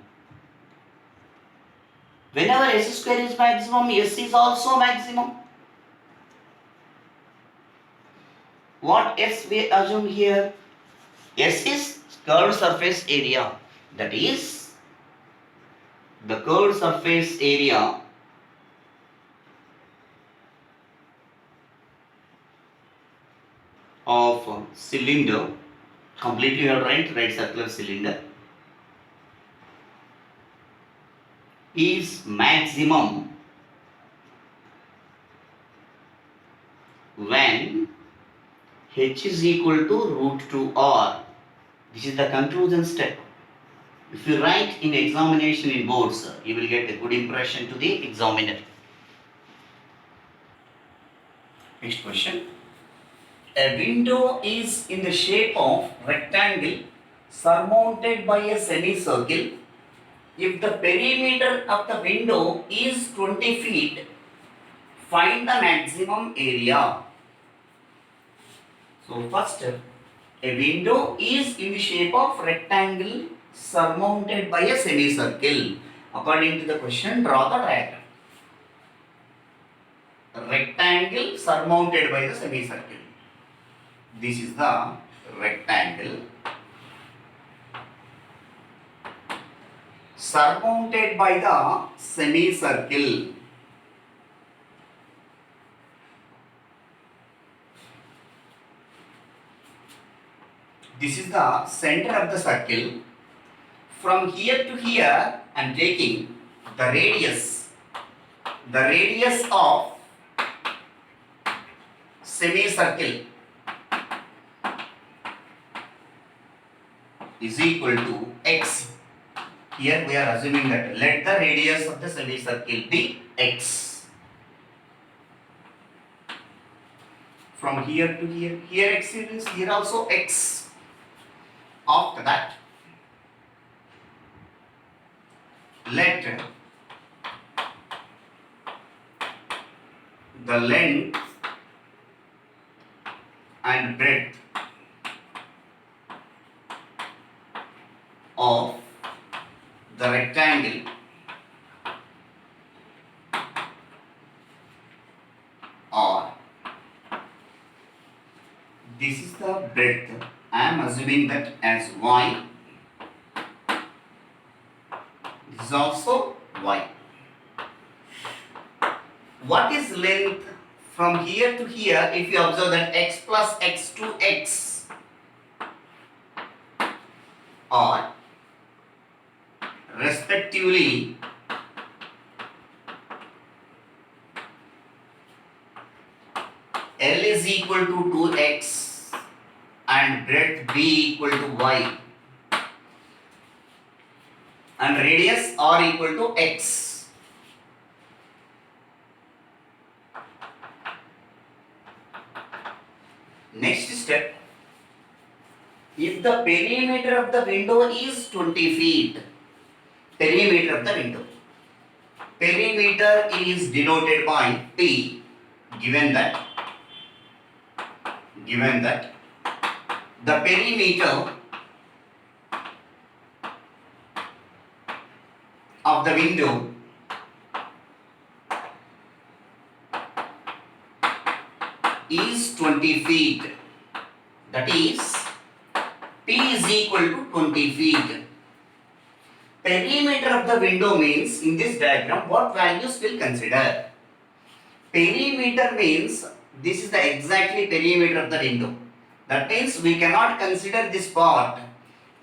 Whenever s square is maximum, s is also maximum. What s we assume here? S is curved surface area. That is the curved surface area of cylinder. Completely you have to write right circular cylinder is maximum when h is equal to root 2r. This is the conclusion step. If you write in examination in boards, you will get a good impression to the examiner. Next question. A window is in the shape of rectangle surmounted by a semicircle. If the perimeter of the window is 20 feet, find the maximum area. So first, a window is in the shape of rectangle surmounted by a semicircle. According to the question, draw the diagram. rectangle surmounted by the semicircle. This is the rectangle surmounted by the semicircle. This is the center of the circle. From here to here, I am taking the radius. The radius of semicircle is equal to x. Here we are assuming that let the radius of the semicircle be x. From here to here, here x is here also x. After that, let the length and breadth of the rectangle or this is the breadth. I am assuming that as y. This is also y. What is length from here to here? If you observe that x plus x to x or respectively L is equal to 2x and breadth b equal to y and radius r equal to x. Next step, if the perimeter of the window is 20 feet, perimeter of the window, perimeter is denoted by P, given that the perimeter of the window is 20 feet. That is, P is equal to 20 feet. Perimeter of the window means, in this diagram, what values will consider? Perimeter means, this is the exactly perimeter of the window. That means we cannot consider this part.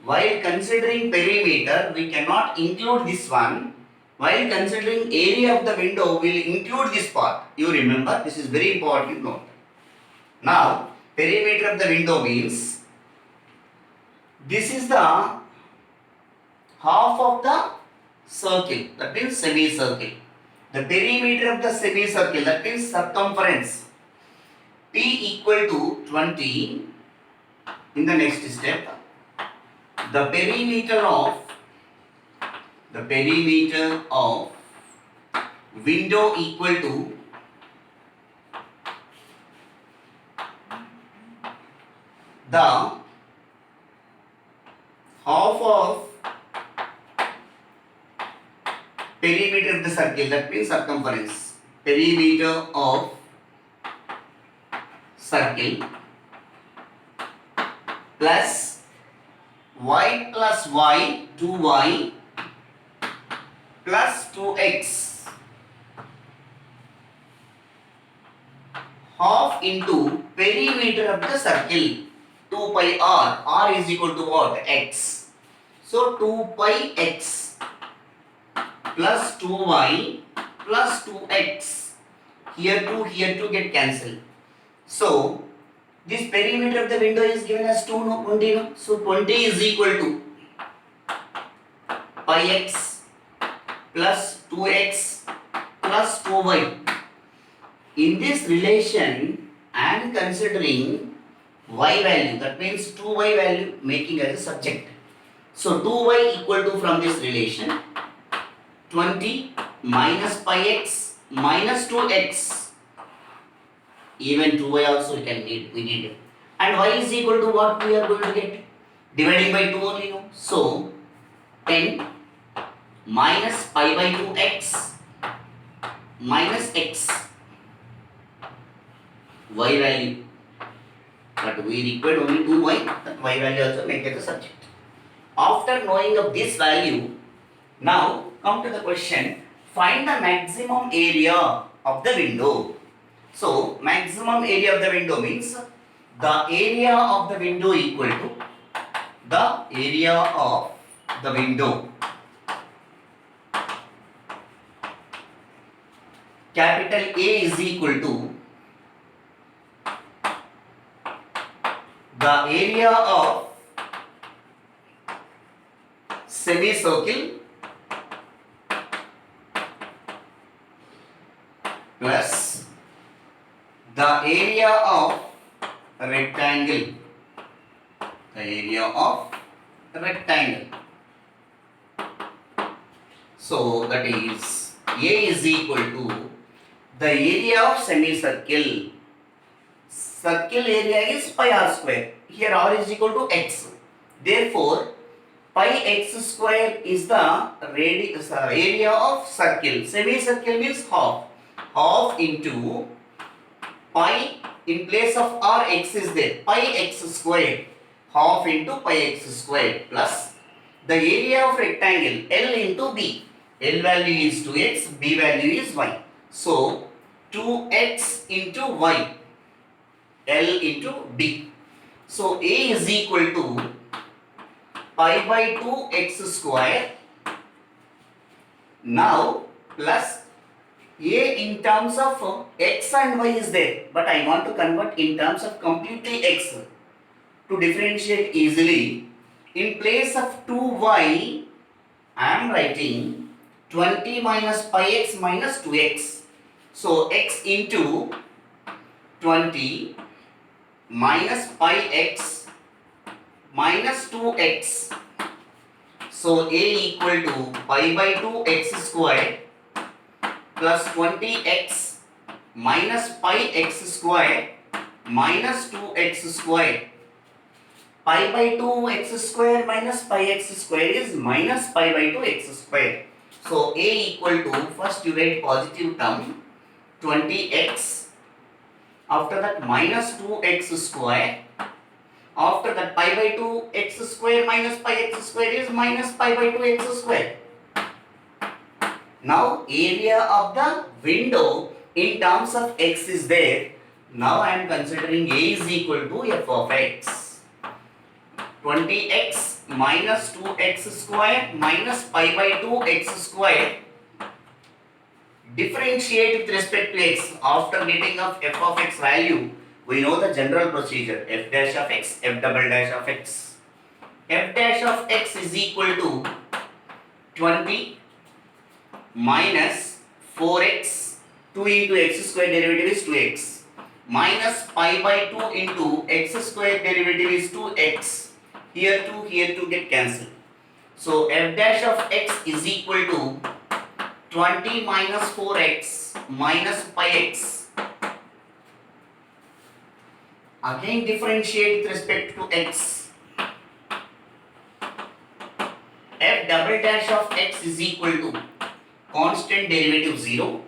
While considering perimeter, we cannot include this one. While considering area of the window, we will include this part. You remember, this is very important note. Now, perimeter of the window means, this is the half of the circle, that means semicircle. The perimeter of the semicircle, that means circumference, P equal to 20. In the next step, the perimeter of window equal to the half of perimeter of the circle, that means circumference, perimeter of circle plus y plus y, 2y plus 2x, half into perimeter of the circle, 2 pi r is equal to what? X. So 2 pi x plus 2y plus 2x, here 2 get cancelled. So this perimeter of the window is given as 20, no? So 20 is equal to pi x plus 2x plus 2y. In this relation, I am considering y value, that means 2y value, making as a subject. So 2y equal to, from this relation, 20 minus pi x minus 2x. Even 2y also we need it. And y is equal to what we are going to get? Dividing by 2 only, no? So 10 minus pi by 2x minus x y value, but we required only 2y, that y value also make as a subject. After knowing of this value, now come to the question, find the maximum area of the window. So maximum area of the window means the area of the window equal to the area of the window. Capital A is equal to the area of semicircle plus the area of rectangle. The area of rectangle. So that is A is equal to the area of semicircle. Circle area is pi r square. Here r is equal to x. Therefore, pi x square is the area of circle. Semicircle means half. Half into pi, in place of r, x is there. Pi x square. Half into pi x square plus the area of rectangle L into B. L value is 2x, B value is y. So 2x into y, L into B. So A is equal to pi by 2 x square. Now plus A in terms of x and y is there, but I want to convert in terms of completely x to differentiate easily. In place of 2y, I am writing 20 minus pi x minus 2x. So x into 20 minus pi x minus 2x. So A equal to pi by 2 x square plus 20x minus pi x square minus 2x square. Pi by 2 x square minus pi x square is minus pi by 2 x square. So A equal to, first you write positive term 20x, after that minus 2x square, after that pi by 2 x square minus pi x square is minus pi by 2 x square. Now area of the window in terms of x is there. Now I am considering A is equal to f of x. 20x minus 2x square minus pi by 2 x square. Differentiate with respect to x. After getting of f of x value, we know the general procedure, f dash of x, f double dash of x. F dash of x is equal to 20 minus 4x, 2 into x square derivative is 2x, minus pi by 2 into x square derivative is 2x. Here 2 get cancelled. So f dash of x is equal to 20 minus 4x minus pi x. Again differentiate with respect to x. F double dash of x is equal to constant derivative 0,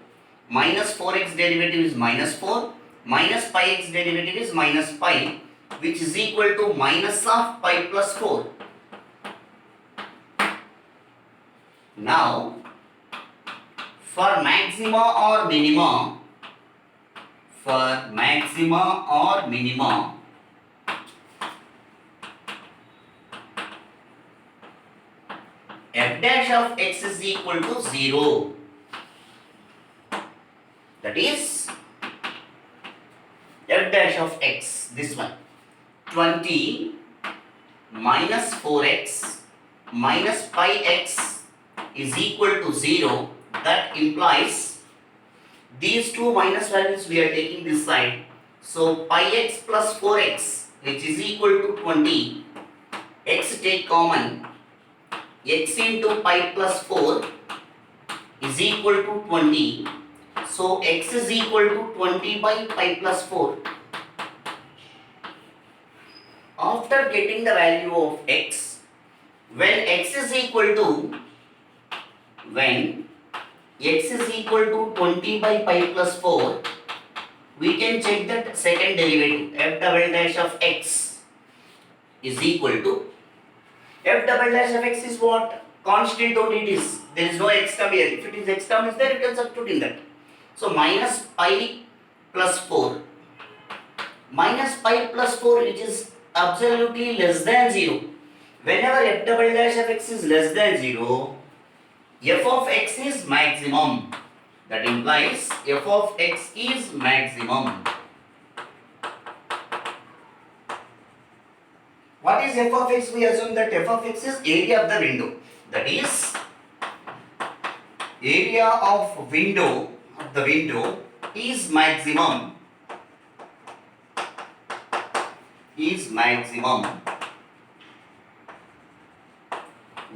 minus 4x derivative is minus 4, minus pi x derivative is minus pi, which is equal to minus of pi plus 4. Now for maxima or minima, f dash of x is equal to 0. That is f dash of x, this one, 20 minus 4x minus pi x is equal to 0. That implies these two minus values we are taking this side. So pi x plus 4x, which is equal to 20, x take common, x into pi plus 4 is equal to 20. So x is equal to 20 by pi plus 4. After getting the value of x, when x is equal to 20 by pi plus 4, we can check that second derivative f double dash of x is equal to f double dash of x is what? Constant only it is. There is no x term here. If it is x term is there, you can substitute in that. So minus pi plus 4. Minus pi plus 4 which is absolutely less than 0. Whenever f double dash of x is less than 0, f of x is maximum. That implies f of x is maximum. What is f of x? We assume that f of x is area of the window. That is area of the window is maximum.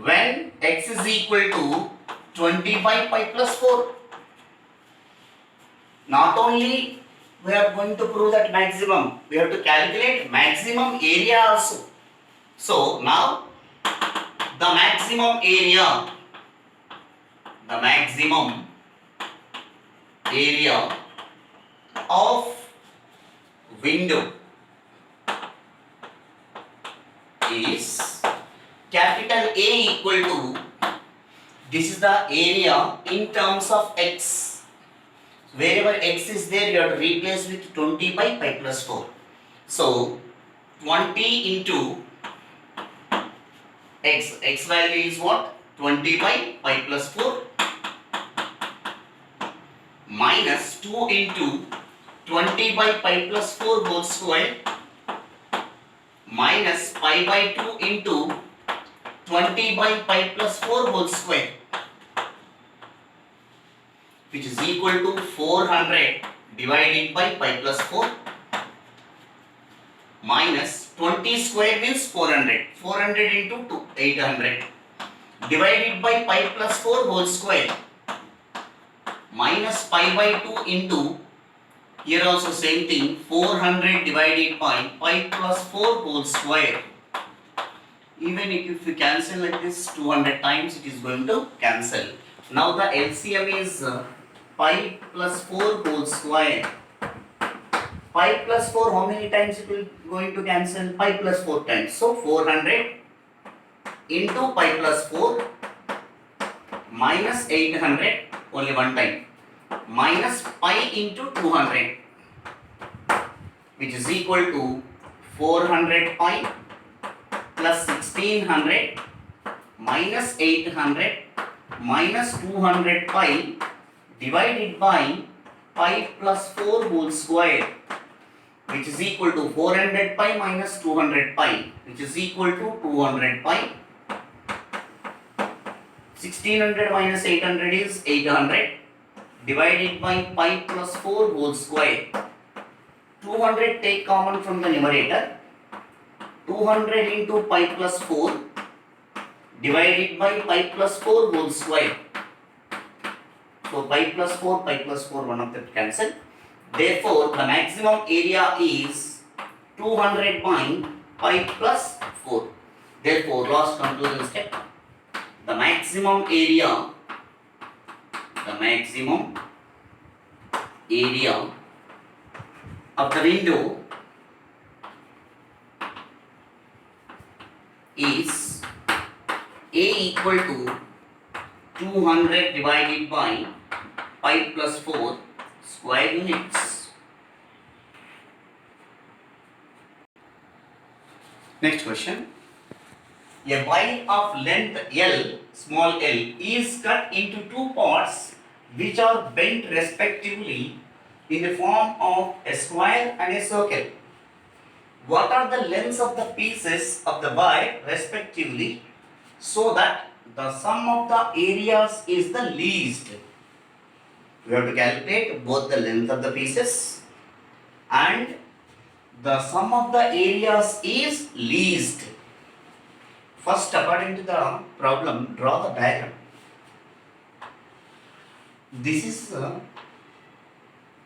When x is equal to 20 by pi plus 4. Not only we are going to prove that maximum, we have to calculate maximum area also. So now the maximum area of window is capital A equal to, this is the area in terms of x. Wherever x is there, you have to replace with 20 by pi plus 4. So 20 into x value is what? 20 by pi plus 4 minus 2 into 20 by pi plus 4 whole square minus pi by 2 into 20 by pi plus 4 whole square, which is equal to 400 divided by pi plus 4 minus 20 square means 400. 400 into 2, 800 divided by pi plus 4 whole square minus pi by 2 into, here also same thing, 400 divided by pi plus 4 whole square. Even if you cancel like this 200 times, it is going to cancel. Now the LCM is pi plus 4 whole square. Pi plus 4, how many times it will going to cancel? Pi plus 4 times. So 400 into pi plus 4 minus 800, only one time, minus pi into 200, which is equal to 400 pi plus 1600 minus 800 minus 200 pi divided by pi plus 4 whole square, which is equal to 400 pi minus 200 pi, which is equal to 200 pi. 1600 minus 800 is 800 divided by pi plus 4 whole square. 200 take common from the numerator. 200 into pi plus 4 divided by pi plus 4 whole square. So pi plus 4, one of them cancel. Therefore, the maximum area is 200 by pi plus 4. Therefore, last conclusion step. The maximum area of the window is A equal to 200 divided by pi plus 4 square units. Next question. A wire of length L, small l, is cut into two parts which are bent respectively in the form of a square and a circle. What are the lengths of the pieces of the wire respectively, so that the sum of the areas is the least? We have to calculate both the length of the pieces and the sum of the areas is least. First, according to the problem, draw the diagram. This is L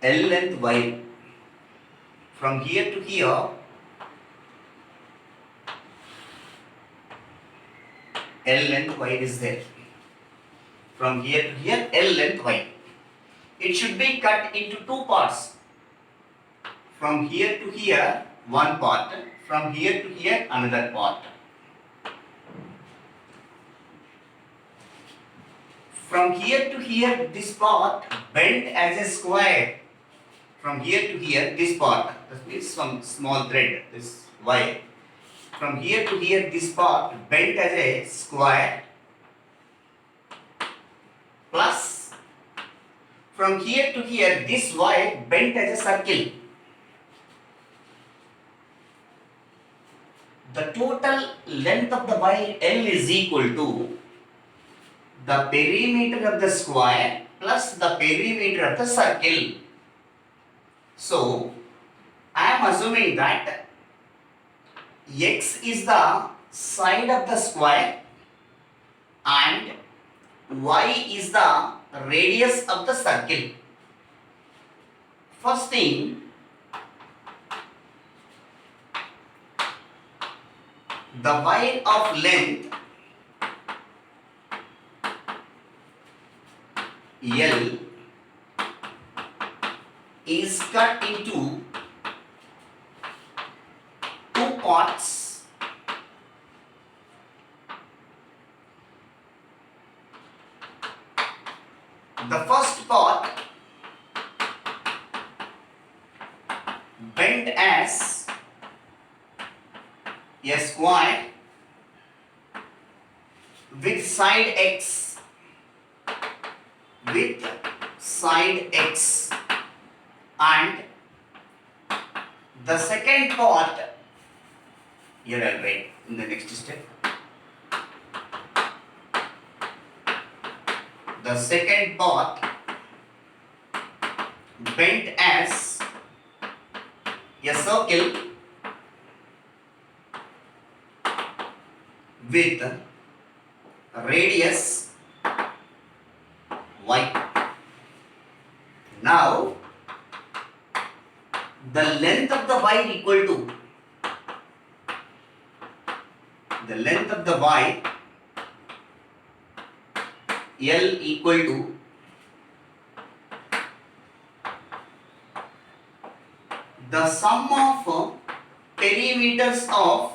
length wire. From here to here, L length wire is there. From here to here, L length wire. It should be cut into two parts. From here to here, one part. From here to here, another part. From here to here, this part bent as a square. From here to here, this part, that means some small thread, this wire. From here to here, this part bent as a square, plus from here to here, this wire bent as a circle. The total length of the wire L is equal to the perimeter of the square plus the perimeter of the circle. So, I am assuming that x is the side of the square and y is the radius of the circle. First thing, the wire of length L is cut into two parts. The first part bent as a square with side x, and the second part, here I'll write in the next step. The second part bent as a circle with radius y. Now, the length of the wire equal to the length of the wire L equal to the sum of perimeters of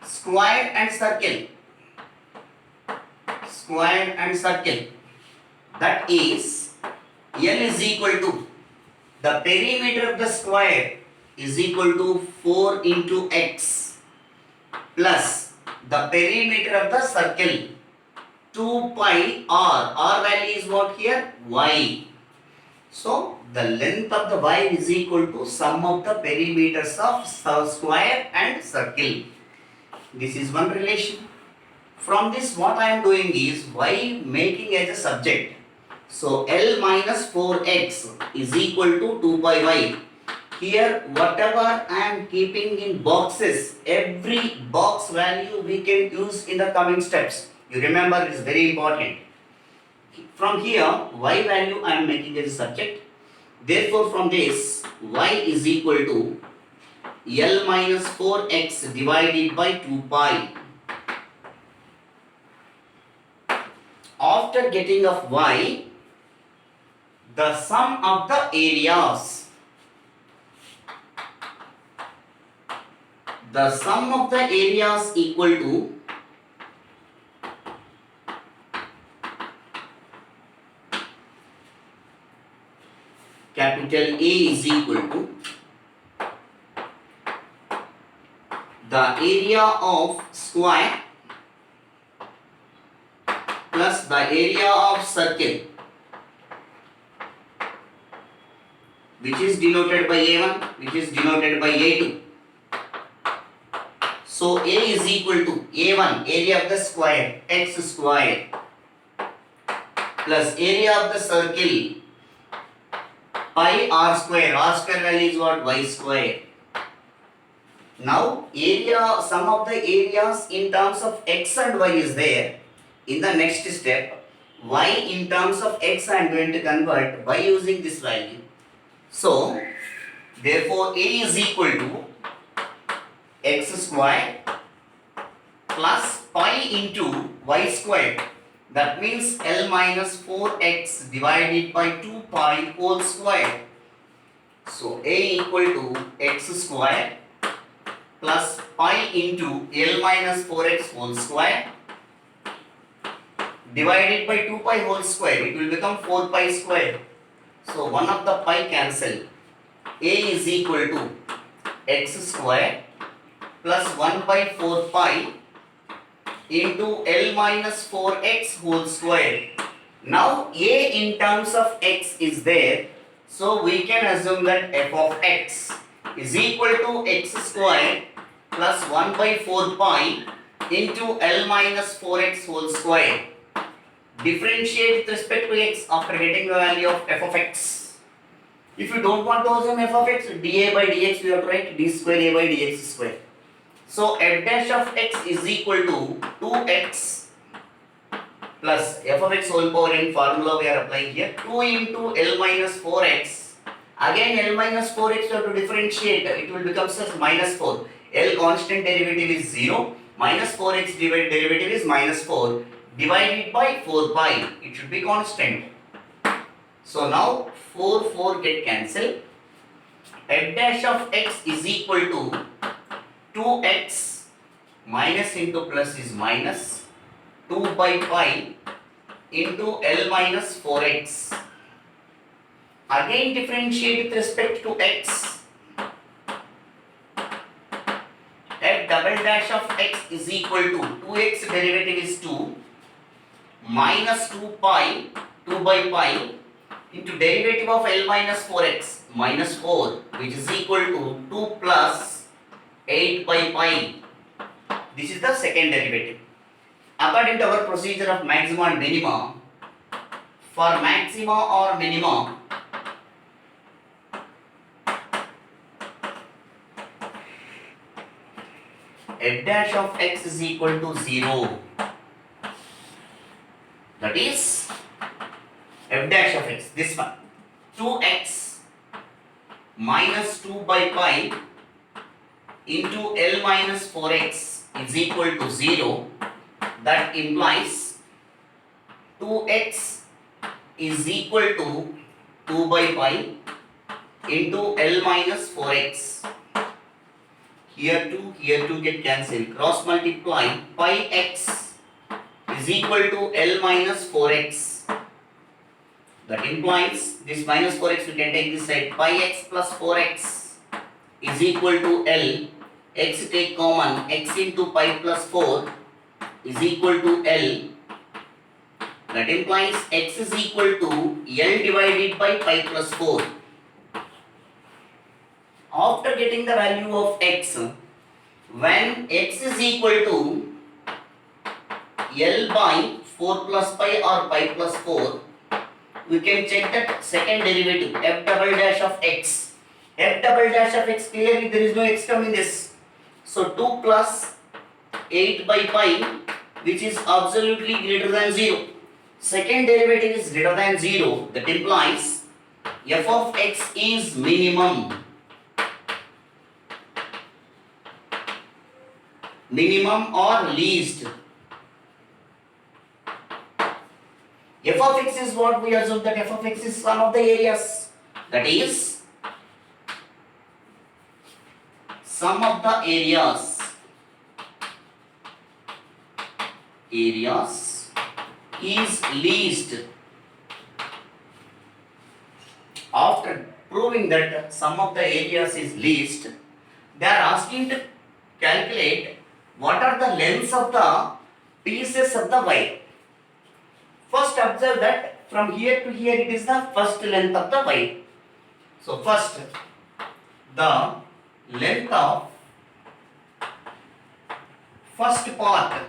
square and circle. Square and circle. That is, L is equal to the perimeter of the square is equal to 4 into x plus the perimeter of the circle 2 pi r. R value is what here? Y. So, the length of the wire is equal to sum of the perimeters of square and circle. This is one relation. From this, what I am doing is y making as a subject. So, L minus 4x is equal to 2 pi y. Here, whatever I am keeping in boxes, every box value we can use in the coming steps. You remember, it is very important. From here, y value I am making as a subject. Therefore, from this, y is equal to L minus 4x divided by 2 pi. After getting of y, the sum of the areas. The sum of the areas equal to capital A is equal to the area of square plus the area of circle, which is denoted by A1, which is denoted by A2. So, A is equal to A1, area of the square, x square, plus area of the circle, pi r square. R square value is what? Y square. Now, sum of the areas in terms of x and y is there. In the next step, y in terms of x I am going to convert by using this value. So, therefore, A is equal to x square plus pi into y square. That means L minus 4x divided by 2 pi whole square. So A equal to x square plus pi into L minus 4x whole square divided by 2 pi whole square. It will become 4 pi square. So one of the pi cancel. A is equal to x square plus 1 by 4 pi into L minus 4x whole square. Now A in terms of x is there, so we can assume that f of x is equal to x square plus 1 by 4 pi into L minus 4x whole square. Differentiate with respect to x after getting the value of f of x. If you don't want to assume f of x, dA by dx we have to write d square a by dx square. So f dash of x is equal to 2x plus f of x whole power n formula we are applying here, 2 into L minus 4x. Again L minus 4x you have to differentiate, it will become as minus 4. L constant derivative is 0, minus 4x derivative is minus 4 divided by 4 pi, it should be constant. So now 4 get cancelled. F dash of x is equal to 2x minus into plus is minus 2 by pi into L minus 4x. Again differentiate with respect to x. F double dash of x is equal to 2x derivative is 2 minus 2 pi 2 by pi into derivative of L minus 4x minus 4, which is equal to 2 plus 8 by pi. This is the second derivative. According to our procedure of maxima and minima, for maxima or minima, f dash of x is equal to 0. That is f dash of x, this one, 2x minus 2 by pi into L minus 4x is equal to 0. That implies 2x is equal to 2 by pi into L minus 4x. Here 2 get cancelled. Cross multiply, pi x is equal to L minus 4x. That implies this minus 4x we can take this side. Pi x plus 4x is equal to L. X take common, x into pi plus 4 is equal to L. That implies x is equal to L divided by pi plus 4. After getting the value of x, when x is equal to L by 4 plus pi or pi plus 4, we can check that second derivative, f double dash of x. F double dash of x, clearly there is no x term in this. So 2 plus 8 by pi, which is absolutely greater than 0. Second derivative is greater than 0. That implies f of x is minimum. Minimum or least. F of x is what we assume that f of x is sum of the areas. That is sum of the areas. Areas is least. After proving that sum of the areas is least, they are asking to calculate what are the lengths of the pieces of the wire. First observe that from here to here it is the first length of the wire. So first the length of first part,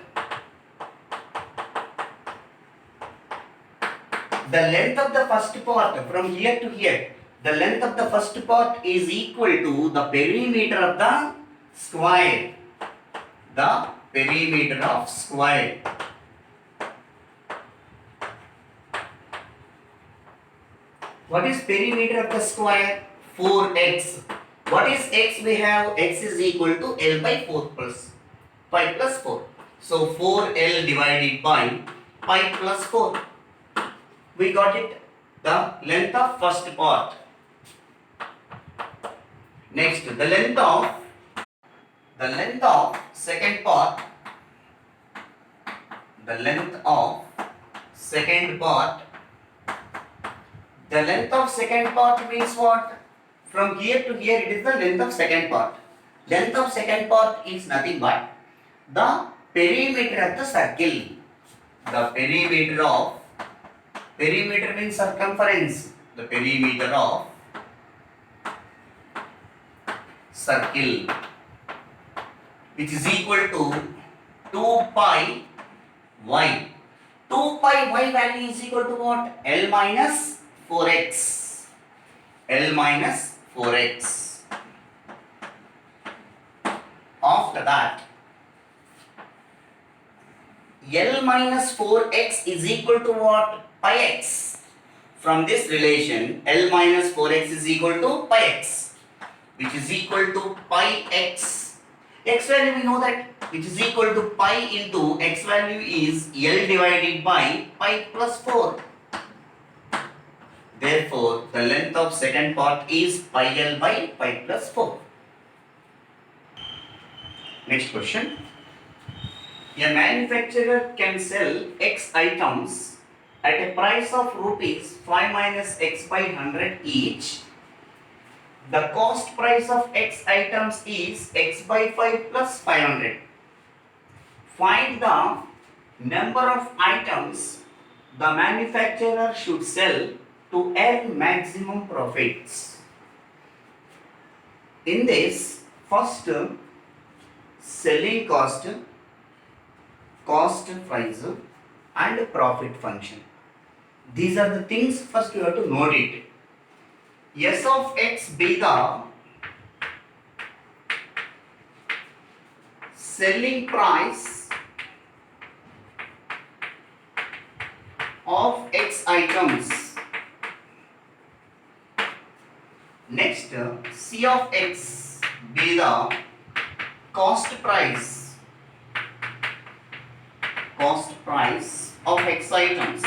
the length of the first part from here to here, the length of the first part is equal to the perimeter of the square. The perimeter of square. What is perimeter of the square? 4x. What is x? We have x is equal to L by 4 plus 5 plus 4. So 4L divided by pi plus 4. We got it. The length of first part. Next, the length of second part. The length of second part. The length of second part means what? From here to here it is the length of second part. Length of second part is nothing but the perimeter of the circle. The perimeter means circumference. The perimeter of circle, which is equal to 2 pi y. 2 pi y value is equal to what? L minus 4x. L minus 4x. After that, L minus 4x is equal to what? Pi x. From this relation, L minus 4x is equal to pi x, which is equal to pi x. X value we know that, which is equal to pi into x value is L divided by pi plus 4. Therefore, the length of second part is pi L by pi plus 4. Next question. A manufacturer can sell X items at a price of rupees 5 minus X by 100 each. The cost price of X items is X by 5 plus 500. Find the number of items the manufacturer should sell to earn maximum profits. In this, first selling cost, cost price and profit function. These are the things first you have to note it. S of X be the selling price of X items. Next, C of X be the cost price of X items.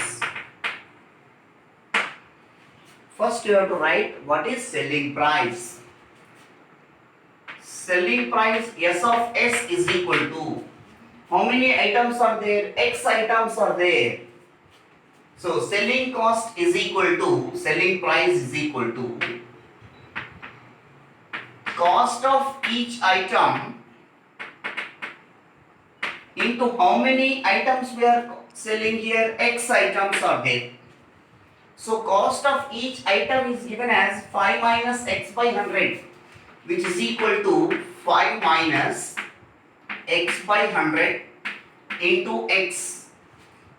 First you have to write what is selling price. Selling price S of S is equal to, how many items are there? X items are there. So selling cost is equal to, selling price is equal to cost of each item into how many items we are selling here? X items are there. So cost of each item is given as 5 minus X by 100, which is equal to 5 minus X by 100 into X,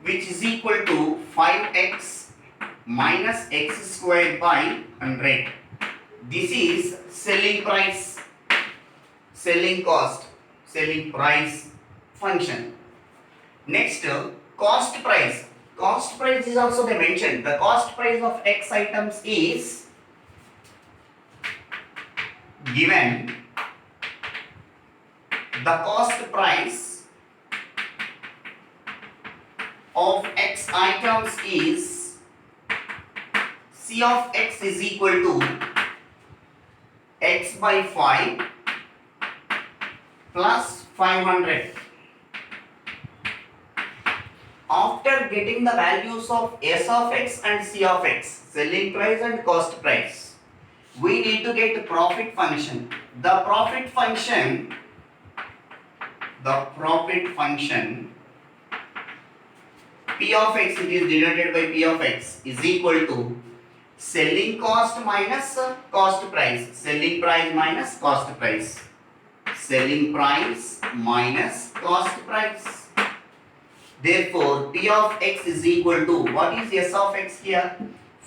which is equal to 5x minus X squared by 100. This is selling price, selling cost, selling price function. Next, cost price. Cost price is also they mentioned. The cost price of X items is given. The cost price of X items is C of X is equal to X by 5 plus 500. After getting the values of S of X and C of X, selling price and cost price, we need to get the profit function. The profit function P of X, it is denoted by P of X, is equal to selling cost minus cost price, selling price minus cost price, selling price minus cost price. Therefore, P of X is equal to, what is S of X here?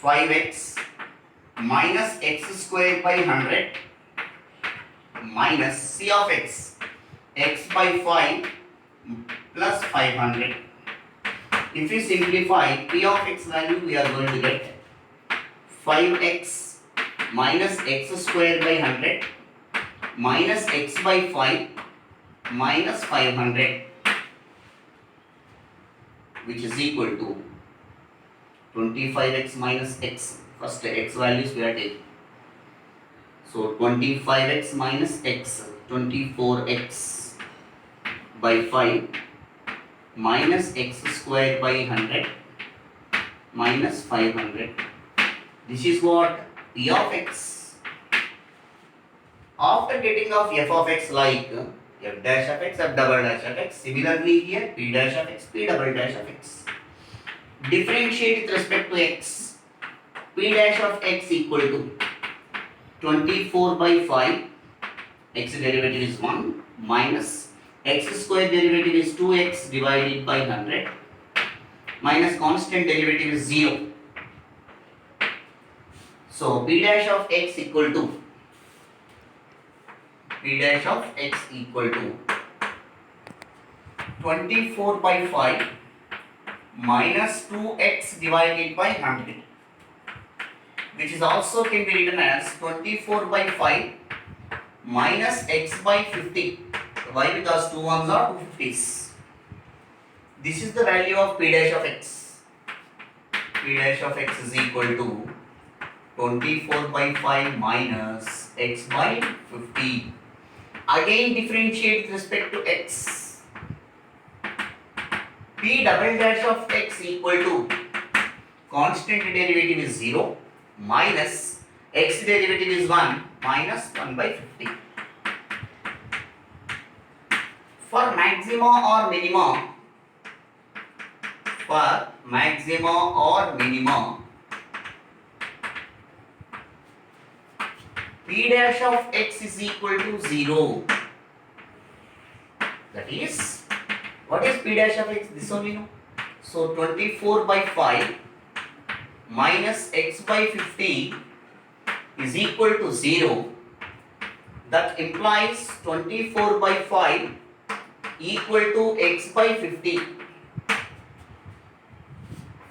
5x minus X squared by 100 minus C of X, X by 5 plus 500. If you simplify, P of X value we are going to get 5x minus X squared by 100 minus X by 5 minus 500. which is equal to 25x minus x. First x values we are taking. So 25x minus x, 24x by 5 minus x square by 100 minus 500. This is what p of x. After getting of f of x like f dash of x, f double dash of x, similarly here p dash of x, p double dash of x. Differentiate with respect to x. P dash of x equal to 24 by 5, x derivative is 1, minus x square derivative is 2x divided by 100, minus constant derivative is 0. So p dash of x equal to 24 by 5 minus 2x divided by 100, which is also can be written as 24 by 5 minus x by 50. Why? Because 2 ones are 2 50s. This is the value of p dash of x. P dash of x is equal to 24 by 5 minus x by 50. Again differentiate with respect to x. P double dash of x equal to constant derivative is 0 minus x derivative is 1 minus 1 by 50. For maxima or minima, p dash of x is equal to 0. That is, what is p dash of x? This only no. So 24 by 5 minus x by 50 is equal to 0. That implies 24 by 5 equal to x by 50.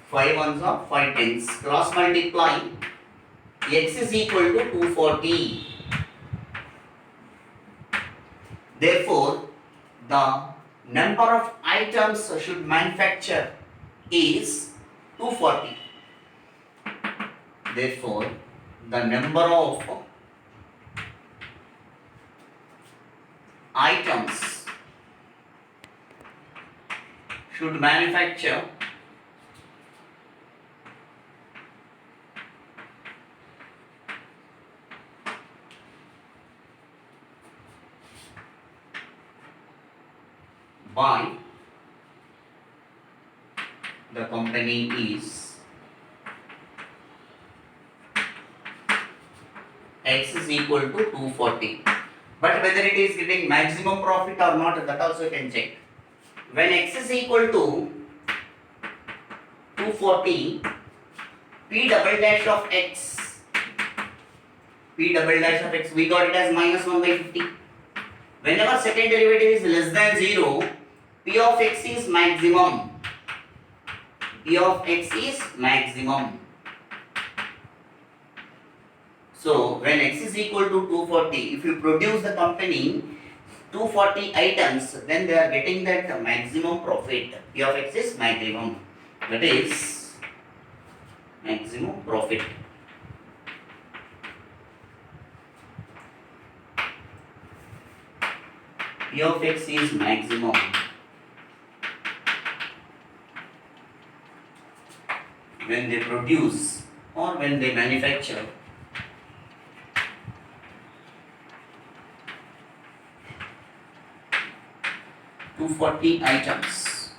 5 ones are 5 tenths. Cross multiply, x is equal to 240. Therefore, the number of items should manufacture is 240. Therefore, the number of items should manufacture by the company is x is equal to 240. But whether it is getting maximum profit or not, that also you can check. When x is equal to 240, p double dash of x, we got it as minus 1 by 50. Whenever second derivative is less than 0, p of x is maximum. So when x is equal to 240, if you produce the company 240 items, then they are getting that maximum profit. P of x is maximum. That is maximum profit. P of x is maximum when they produce or when they manufacture 240 items.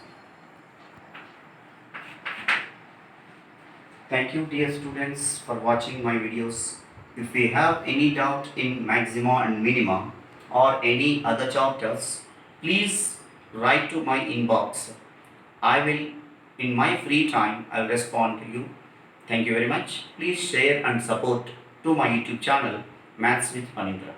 Thank you dear students for watching my videos. If we have any doubt in maxima and minima or any other chapters, please write to my inbox. I will, in my free time, I will respond to you. Thank you very much. Please share and support to my YouTube channel, Maths with Manindra.